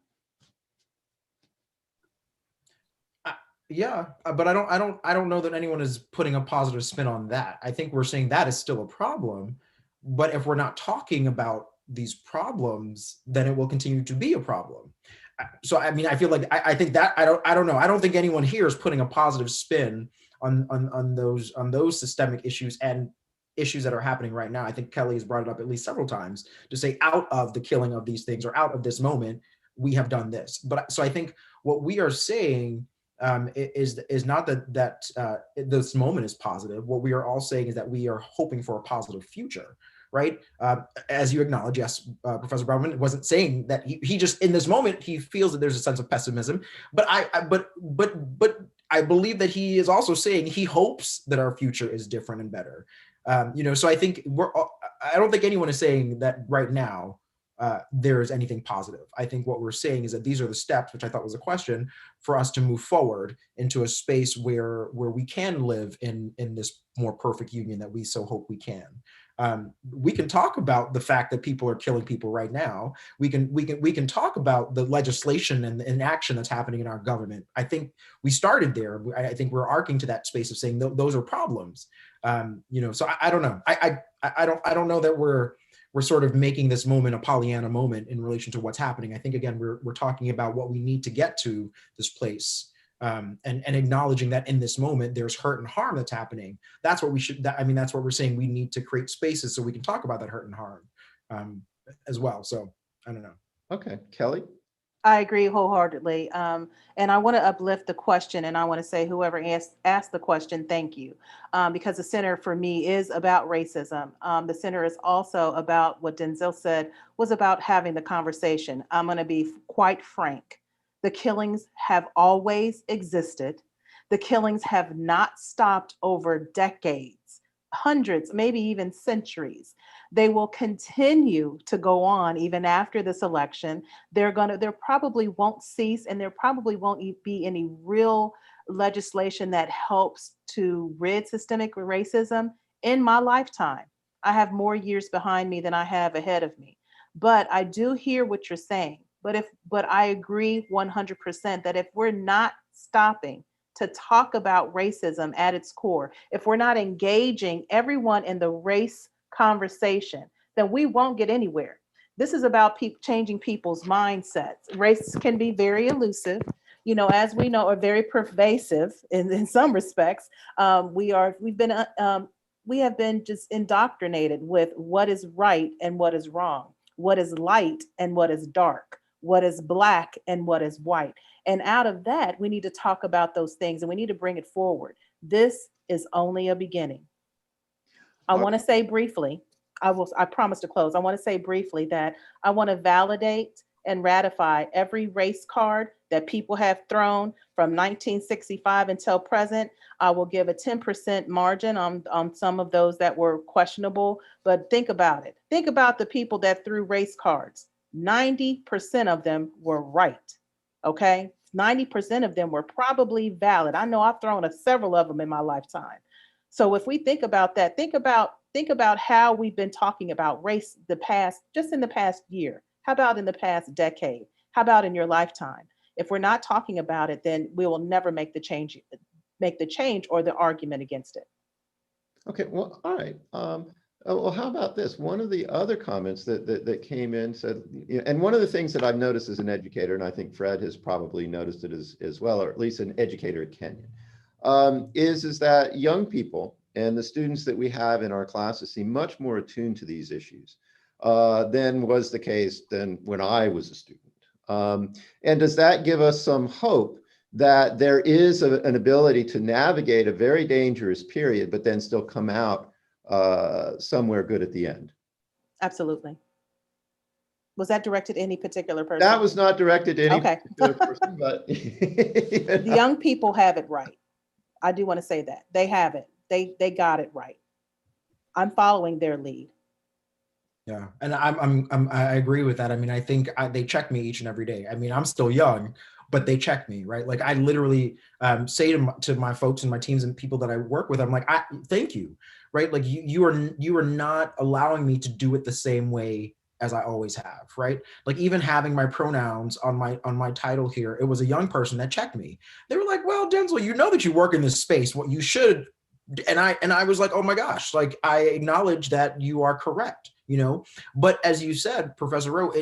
Yeah, but I don't know that anyone is putting a positive spin on that. I think we're saying that is still a problem, but if we're not talking about these problems, then it will continue to be a problem. So I mean, I feel like I think that I don't know. I don't think anyone here is putting a positive spin on those systemic issues and issues that are happening right now. I think Kelly has brought it up at least several times to say, out of the killing of these things or out of this moment, we have done this. But so I think what we are saying is not that this moment is positive. What we are all saying is that we are hoping for a positive future, right? As you acknowledge, yes, Professor Brownman wasn't saying that he just in this moment he feels that there's a sense of pessimism, but I believe that he is also saying he hopes that our future is different and better. So I think I don't think anyone is saying that right now there is anything positive. I think what we're saying is that these are the steps, which I thought was a question, for us to move forward into a space where we can live in this more perfect union that we so hope we can. We can talk about the fact that people are killing people right now. We can talk about the legislation and the inaction that's happening in our government. I think we started there. I think we're arcing to that space of saying those are problems. So I don't know. I don't know that we're sort of making this moment a Pollyanna moment in relation to what's happening. I think, again, we're talking about what we need to get to this place, and acknowledging that in this moment there's hurt and harm that's happening. That's what we should. That's what we're saying. We need to create spaces so we can talk about that hurt and harm as well. So I don't know. Okay, Kelly. I agree wholeheartedly. And I want to uplift the question, and I want to say whoever asked the question, thank you. Because the center for me is about racism. The center is also about what Denzel said, was about having the conversation. I'm going to be quite frank. The killings have always existed. The killings have not stopped over decades, hundreds, maybe even centuries. They will continue to go on even after this election. There probably won't cease, and there probably won't be any real legislation that helps to rid systemic racism in my lifetime. I have more years behind me than I have ahead of me. But I do hear what you're saying. But I agree 100% that if we're not stopping to talk about racism at its core, if we're not engaging everyone in the race conversation, then we won't get anywhere. This is about changing people's mindsets. Race can be very elusive, as we know, or very pervasive in some respects. We have been just indoctrinated with what is right and what is wrong, what is light and what is dark, what is black and what is white. And out of that, we need to talk about those things and we need to bring it forward. This is only a beginning. I want to say briefly, I promise to close. I want to say briefly that I want to validate and ratify every race card that people have thrown from 1965 until present. I will give a 10% margin on some of those that were questionable, but think about it. Think about the people that threw race cards. 90% of them were right, okay? 90% of them were probably valid. I know I've thrown several of them in my lifetime. So if we think about that, think about how we've been talking about race just in the past year. How about in the past decade? How about in your lifetime? If we're not talking about it, then we will never make the change or the argument against it. Okay, well, all right. Oh, well, how about this? One of the other comments that came in said, and one of the things that I've noticed as an educator, and I think Fred has probably noticed it as well, or at least an educator at Kenyon, is that young people and the students that we have in our classes seem much more attuned to these issues than was the case than when I was a student. And does that give us some hope that there is an ability to navigate a very dangerous period, but then still come out somewhere good at the end? Absolutely. Was that directed at any particular person? That was not directed to any Okay. particular person, but The young people have it right. I do want to say that they have it. They got it right. I'm following their lead. Yeah, and I agree with that. I mean, I think they check me each and every day. I mean, I'm still young, but they check me, right? Like I literally say to my folks and my teams and people that I work with, I'm like, thank you, right? Like you are not allowing me to do it the same way as I always have, right? Like even having my pronouns on my title here, it was a young person that checked me. They were like, well, Denzel, you know that you work in this space. What you should, and I was like, oh my gosh, like I acknowledge that you are correct. You know, but as you said, Professor Rowe,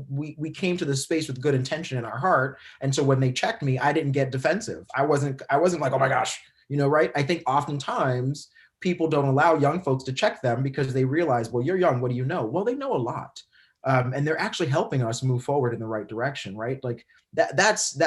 we came to this space with good intention in our heart, and so when they checked me, I didn't get defensive. I wasn't like, oh my gosh, you know, right? I think oftentimes people don't allow young folks to check them because they realize, well, you're young, what do you know? Well, they know a lot, and they're actually helping us move forward in the right direction, right? Like that's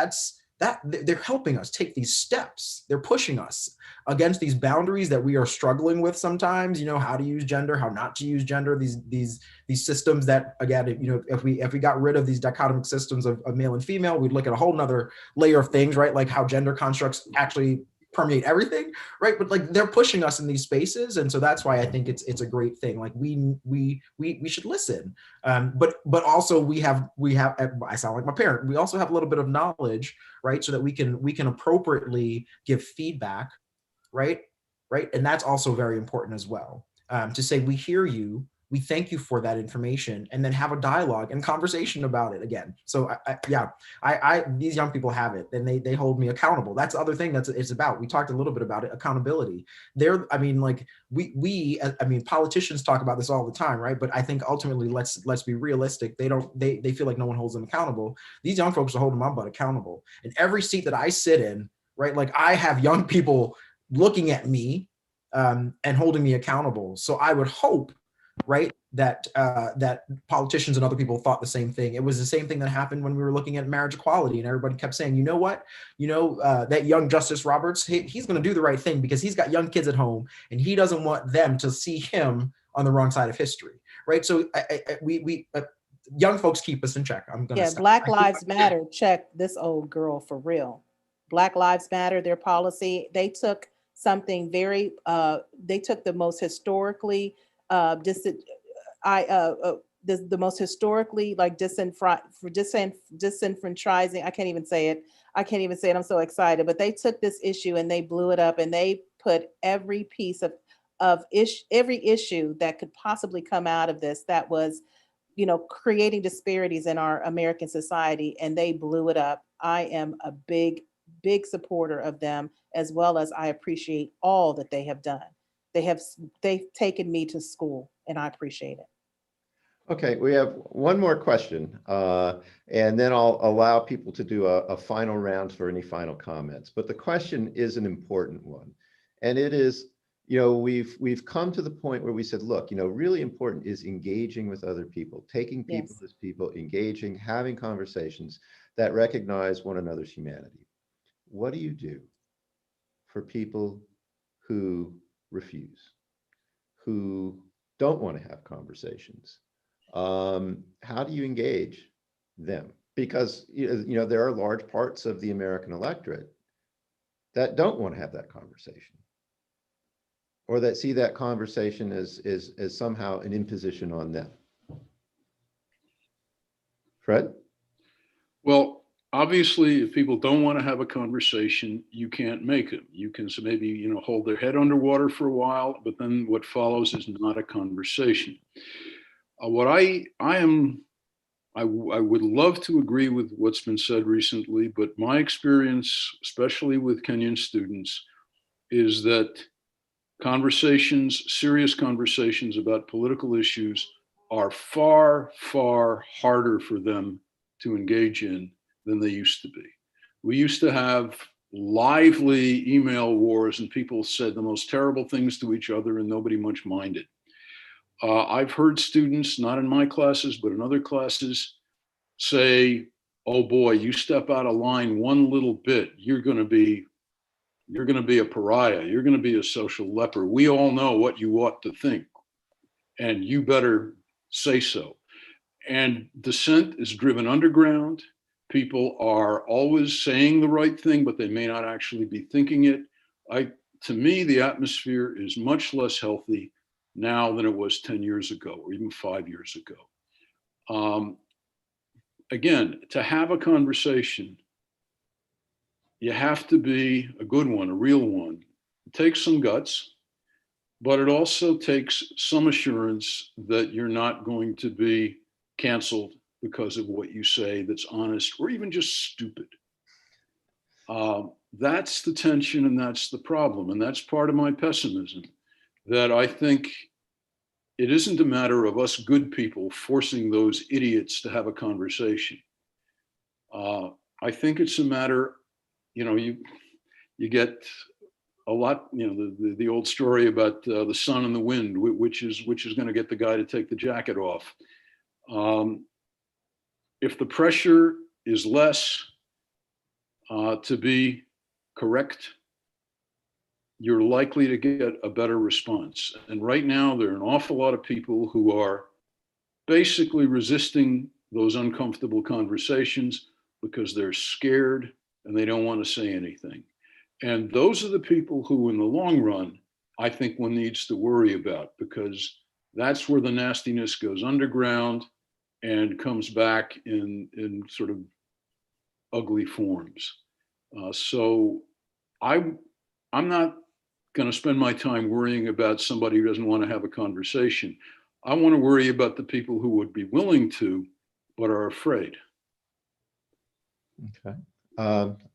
they're helping us take these steps. They're pushing us against these boundaries that we are struggling with sometimes, you know, how to use gender, how not to use gender, these systems that, again, you know, if we got rid of these dichotomic systems of male and female, we'd look at a whole nother layer of things, right? Like how gender constructs actually permeate everything, right? But like they're pushing us in these spaces, and so that's why I think it's a great thing. Like we should listen, but also we have. I sound like my parent. We also have a little bit of knowledge, right? So that we can appropriately give feedback, right? And that's also very important as well. To say we hear you, we thank you for that information, and then have a dialogue and conversation about it again. So these young people have it, and they hold me accountable. That's the other thing it's about. We talked a little bit about it, accountability. I mean, politicians talk about this all the time, right? But I think ultimately, let's be realistic. They feel like no one holds them accountable. These young folks are holding my butt accountable. And every seat that I sit in, right? Like I have young people looking at me and holding me accountable. So I would hope, right, that politicians and other people thought the same thing. It was the same thing that happened when we were looking at marriage equality, and everybody kept saying, you know what, that young Justice Roberts, he's going to do the right thing because he's got young kids at home, and he doesn't want them to see him on the wrong side of history, right? So we young folks keep us in check. I'm gonna stop. Black Lives Matter checked this old girl for real. Black Lives Matter, their policy, they took something very, they took the most historically, the most historically like disenfranchising. I can't even say it. I'm so excited. But they took this issue and they blew it up, and they put every piece of every issue that could possibly come out of this that was, creating disparities in our American society, and they blew it up. I am a big supporter of them, as well as I appreciate all that they have done. They've taken me to school, and I appreciate it. Okay, we have one more question, and then I'll allow people to do a final round for any final comments. But the question is an important one, and it is, we've come to the point where we said, look, really important is engaging with other people, taking people as people, engaging, having conversations that recognize one another's humanity. What do you do for people who refuse, who don't want to have conversations? How do you engage them? Because there are large parts of the American electorate that don't want to have that conversation, or that see that conversation as somehow an imposition on them. Fred? Well, obviously, if people don't want to have a conversation, you can't make them. You can maybe, hold their head underwater for a while, but then what follows is not a conversation. What I would love to agree with what's been said recently, but my experience, especially with Kenyan students, is that Conversations, serious conversations about political issues are far, far harder for them to engage in than they used to be. We used to have lively email wars and people said the most terrible things to each other and nobody much minded. I've heard students, not in my classes, but in other classes, say, oh boy, you step out of line one little bit, you're going to be a pariah. You're going to be a social leper. We all know what you ought to think, and you better say so. And dissent is driven underground. People are always saying the right thing, but they may not actually be thinking it. To me, the atmosphere is much less healthy now than it was 10 years ago or even 5 years ago. Again, to have a conversation, you have to be a good one, a real one. It takes some guts, but it also takes some assurance that you're not going to be canceled because of what you say that's honest or even just stupid. That's the tension and that's the problem. And that's part of my pessimism, that I think it isn't a matter of us good people forcing those idiots to have a conversation. I think it's a matter, you get a lot, the old story about the sun and the wind, which is going to get the guy to take the jacket off. If the pressure is less to be correct, you're likely to get a better response. And right now, there are an awful lot of people who are basically resisting those uncomfortable conversations because they're scared and they don't want to say anything. And those are the people who, in the long run, I think one needs to worry about, because that's where the nastiness goes underground and comes back in sort of ugly forms. So I'm not going to spend my time worrying about somebody who doesn't want to have a conversation. I want to worry about the people who would be willing to, but are afraid. Okay.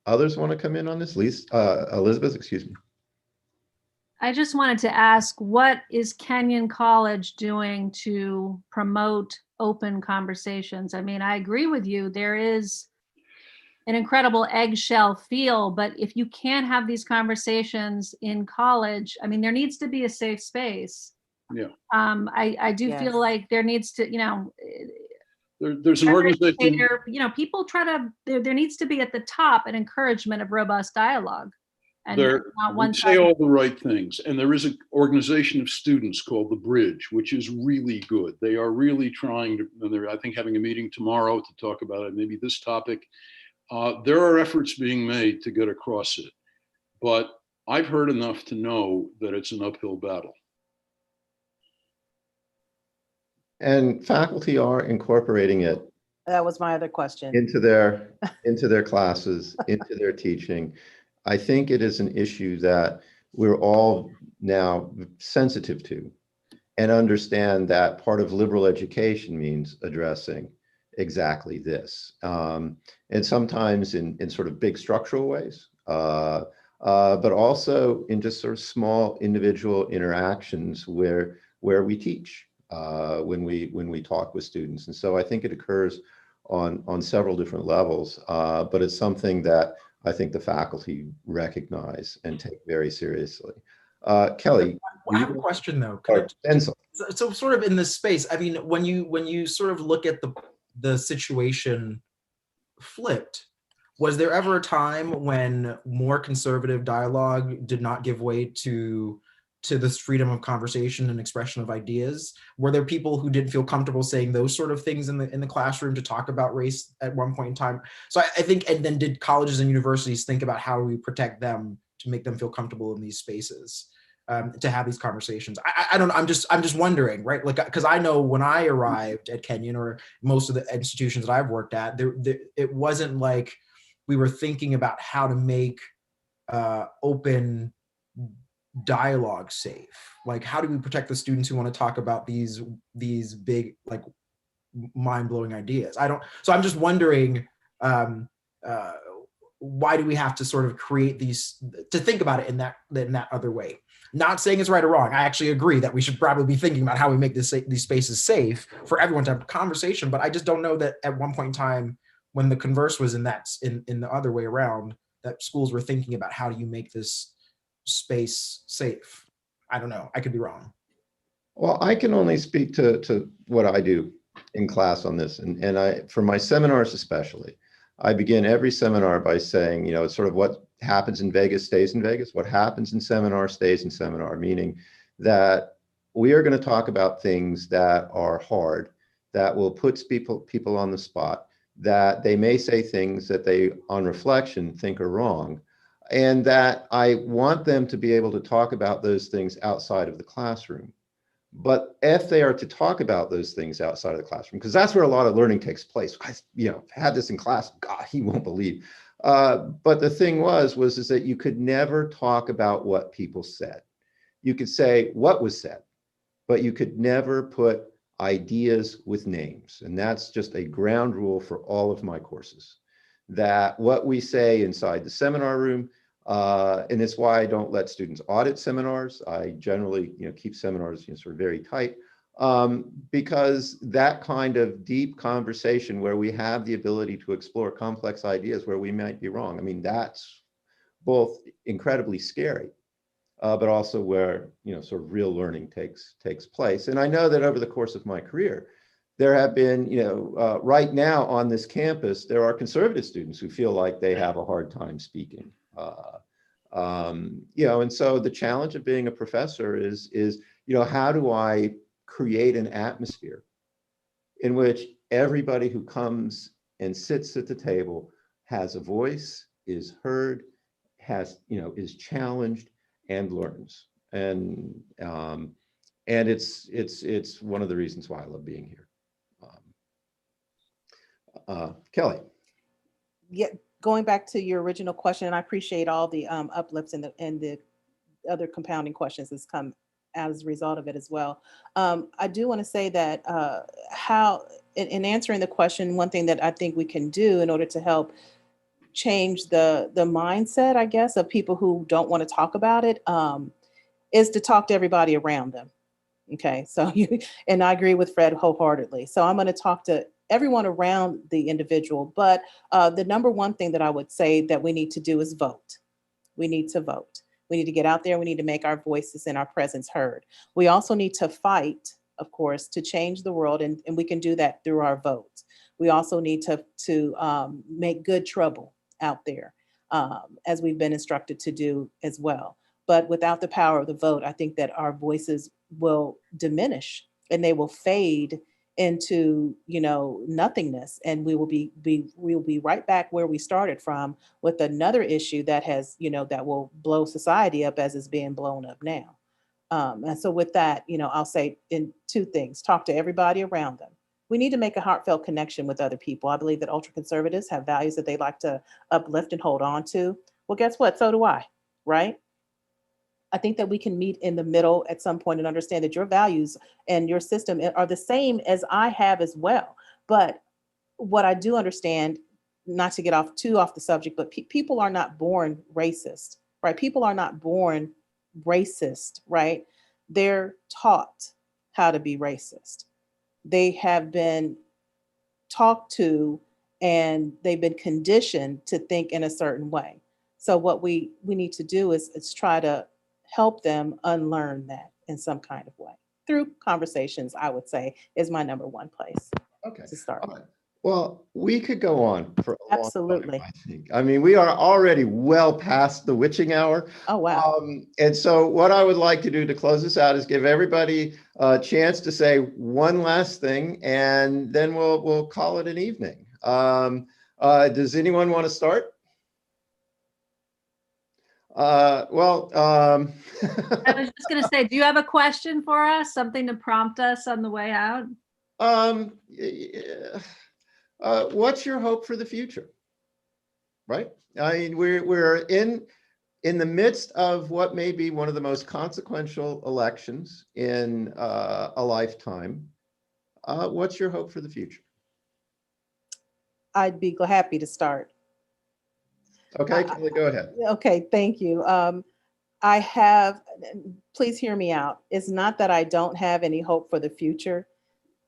Others want to come in on this? Elizabeth, excuse me. I just wanted to ask, what is Kenyon College doing to promote open conversations? I mean, I agree with you. There is an incredible eggshell feel, but if you can't have these conversations in college, I mean, there needs to be a safe space. Yeah. I do feel like there needs to, there's an organization. People try to, there needs to be at the top an encouragement of robust dialogue. And not one say all the right things. And there is an organization of students called The Bridge, which is really good. They are really trying to, and they're, I think, having a meeting tomorrow to talk about it, maybe this topic. There are efforts being made to get across it, but I've heard enough to know that it's an uphill battle. And faculty are incorporating it. That was my other question. Into their classes, into their teaching. I think it is an issue that we're all now sensitive to, and understand that part of liberal education means addressing exactly this. And sometimes in sort of big structural ways, but also in just sort of small individual interactions where we teach, when we talk with students. And so I think it occurs on several different levels, but it's something that I think the faculty recognize and take very seriously. Kelly, I have a question though. So sort of in this space, I mean, when you sort of look at the situation flipped, was there ever a time when more conservative dialogue did not give way to this freedom of conversation and expression of ideas? Were there people who didn't feel comfortable saying those sort of things in the classroom to talk about race at one point in time? So I think, and then did colleges and universities think about how we protect them to make them feel comfortable in these spaces, to have these conversations? I don't know. I'm just wondering, right? Like, because I know when I arrived at Kenyon, or most of the institutions that I've worked at, it wasn't like we were thinking about how to make open dialogue safe. Like, how do we protect the students who want to talk about these big, like, mind-blowing ideas? So I'm just wondering, why do we have to sort of create these, to think about it in that other way? Not saying it's right or wrong. I actually agree that we should probably be thinking about how we make these spaces safe for everyone to have a conversation. But I just don't know that at one point in time, when the converse was in the other way around, that schools were thinking about how do you make this space safe. I don't know. I could be wrong. Well, I can only speak to what I do in class on this. And I, for my seminars especially, I begin every seminar by saying, you know, it's sort of what happens in Vegas stays in Vegas. What happens in seminar stays in seminar, meaning that we are going to talk about things that are hard, that will put people on the spot, that they may say things that they, on reflection, think are wrong. And that I want them to be able to talk about those things outside of the classroom. But if they are to talk about those things outside of the classroom, because that's where a lot of learning takes place. I, had this in class. God, he won't believe. But the thing was that you could never talk about what people said. You could say what was said, but you could never put ideas with names. And that's just a ground rule for all of my courses. That what we say inside the seminar room, and it's why I don't let students audit seminars. I generally, keep seminars, sort of very tight, because that kind of deep conversation where we have the ability to explore complex ideas where we might be wrong. I mean, that's both incredibly scary, but also where, sort of real learning takes place. And I know that over the course of my career, there have been, right now on this campus, there are conservative students who feel like they have a hard time speaking. And so the challenge of being a professor is, how do I create an atmosphere in which everybody who comes and sits at the table has a voice, is heard, is challenged and learns. And it's one of the reasons why I love being here. Kelly. Yeah, going back to your original question, and I appreciate all the uplifts and the other compounding questions that's come as a result of it as well. I do want to say that how, in answering the question, one thing that I think we can do in order to help change the mindset, I guess, of people who don't want to talk about it, is to talk to everybody around them. Okay, so and I agree with Fred wholeheartedly. So I'm going to talk to everyone around the individual, but the number one thing that I would say that we need to do is vote. We need to vote. We need to get out there. We need to make our voices and our presence heard. We also need to fight, of course, to change the world, and we can do that through our votes. We also need to make good trouble out there, as we've been instructed to do as well. But without the power of the vote, I think that our voices will diminish and they will fade into, nothingness, and we will be right back where we started from, with another issue that has, that will blow society up as it's being blown up now. And so with that, I'll say in two things: talk to everybody around them. We need to make a heartfelt connection with other people. I believe that ultra conservatives have values that they like to uplift and hold on to. Well, guess what? So do I, right? I think that we can meet in the middle at some point and understand that your values and your system are the same as I have as well. But what I do understand, not to get off the subject, but people are not born racist, right? People are not born racist, right? They're taught how to be racist. They have been talked to and they've been conditioned to think in a certain way. So what we need to do is try to help them unlearn that in some kind of way through conversations. I would say is my number one place Okay. to start. All right. Well, we could go on for a Absolutely. long time, I think. I mean, we are already well past the witching hour. Oh, wow. And so what I would like to do to close this out is give everybody a chance to say one last thing, and then we'll call it an evening. Does anyone want to start? I was just going to say, do you have a question for us? Something to prompt us on the way out? What's your hope for the future? Right? I mean, we're in the midst of what may be one of the most consequential elections in a lifetime. What's your hope for the future? I'd be happy to start. Okay, Kelly, go ahead. Okay, thank you. I have, please hear me out. It's not that I don't have any hope for the future.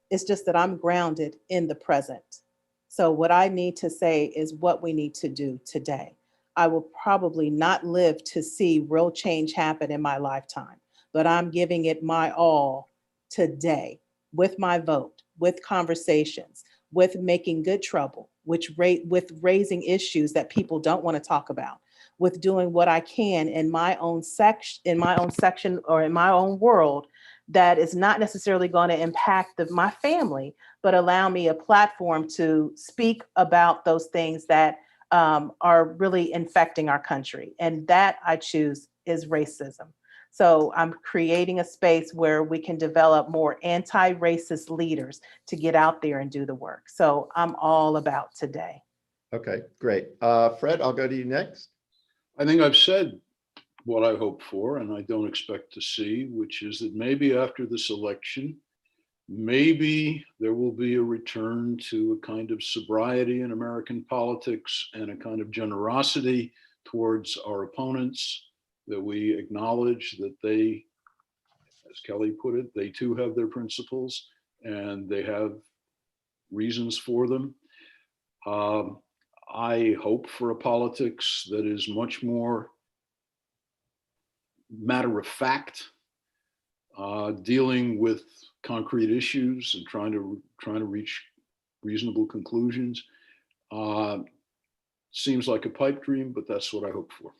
It's just that I'm grounded in the present. So what I need to say is what we need to do today. I will probably not live to see real change happen in my lifetime, but I'm giving it my all today with my vote, with conversations, with making good trouble, with raising issues that people don't want to talk about, with doing what I can in my own section or in my own world that is not necessarily going to impact my family, but allow me a platform to speak about those things that are really infecting our country. And that I choose is racism. So I'm creating a space where we can develop more anti-racist leaders to get out there and do the work. So I'm all about today. Okay, great. Fred, I'll go to you next. I think I've said what I hope for, and I don't expect to see, which is that maybe after this election, maybe there will be a return to a kind of sobriety in American politics and a kind of generosity towards our opponents, that we acknowledge that they, as Kelly put it, they too have their principles and they have reasons for them. I hope for a politics that is much more matter of fact, dealing with concrete issues and trying to reach reasonable conclusions. Seems like a pipe dream, but that's what I hope for.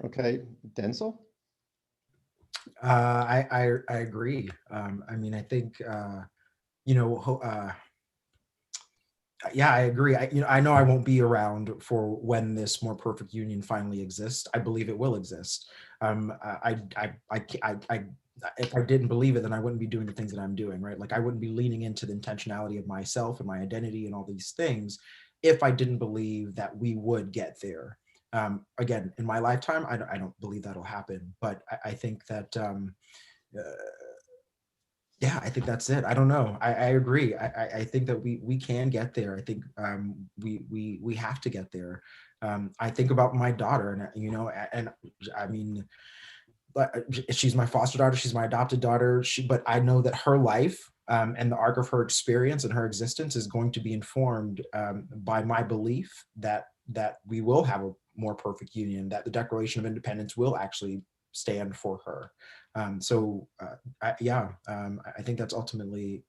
Okay, Denzel? I agree. I mean, I think, yeah, I agree. I know I won't be around for when this more perfect union finally exists. I believe it will exist. If I didn't believe it, then I wouldn't be doing the things that I'm doing, right? Like I wouldn't be leaning into the intentionality of myself and my identity and all these things if I didn't believe that we would get there. Again, in my lifetime, I don't believe that'll happen, but I think that, yeah, I think that's it. I don't know. I agree. I think that we can get there. I think we have to get there. I think about my daughter, and I mean, she's my foster daughter. She's my adopted daughter. But I know that her life and the arc of her experience and her existence is going to be informed by my belief that we will have a more perfect union, that the Declaration of Independence will actually stand for her. I think that's ultimately,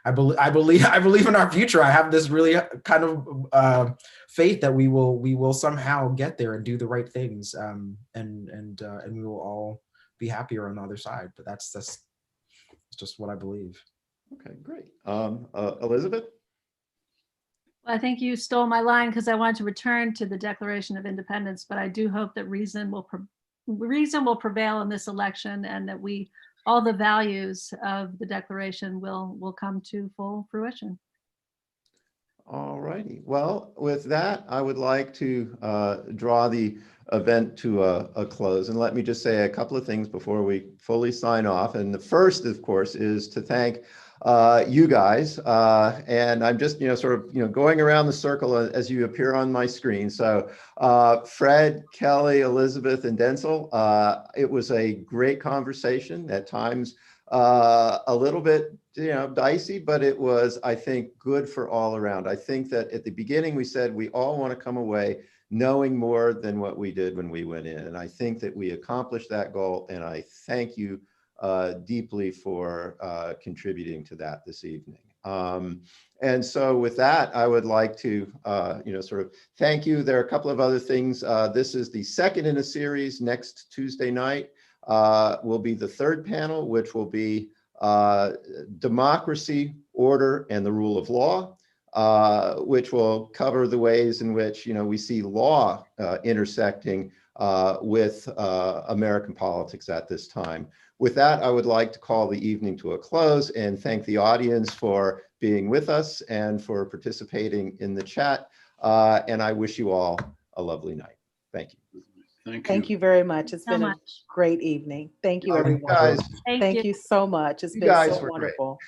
I believe in our future. I have this really kind of faith that we will somehow get there and do the right things, and we will all be happier on the other side. But that's just what I believe. Okay, great. Elizabeth? Well, I think you stole my line because I wanted to return to the Declaration of Independence, but I do hope that reason will prevail in this election, and that all the values of the Declaration will come to full fruition. All righty. Well, with that, I would like to draw the event to a close. And let me just say a couple of things before we fully sign off. And the first, of course, is to thank you guys. And I'm just, sort of, going around the circle as you appear on my screen. So Fred, Kelly, Elizabeth, and Denzel, it was a great conversation, at times a little bit, dicey, but it was, I think, good for all around. I think that at the beginning we said we all want to come away knowing more than what we did when we went in. And I think that we accomplished that goal. And I thank you deeply for contributing to that this evening. And so with that, I would like to, sort of thank you. There are a couple of other things. This is the second in a series. Next Tuesday night will be the third panel, which will be democracy, order, and the rule of law, which will cover the ways in which, we see law intersecting with American politics at this time. With that, I would like to call the evening to a close and thank the audience for being with us and for participating in the chat. And I wish you all a lovely night. Thank you. Thank you very much. It's been a great evening. Thank you, everyone. Guys, Thank you so much. It's been so wonderful.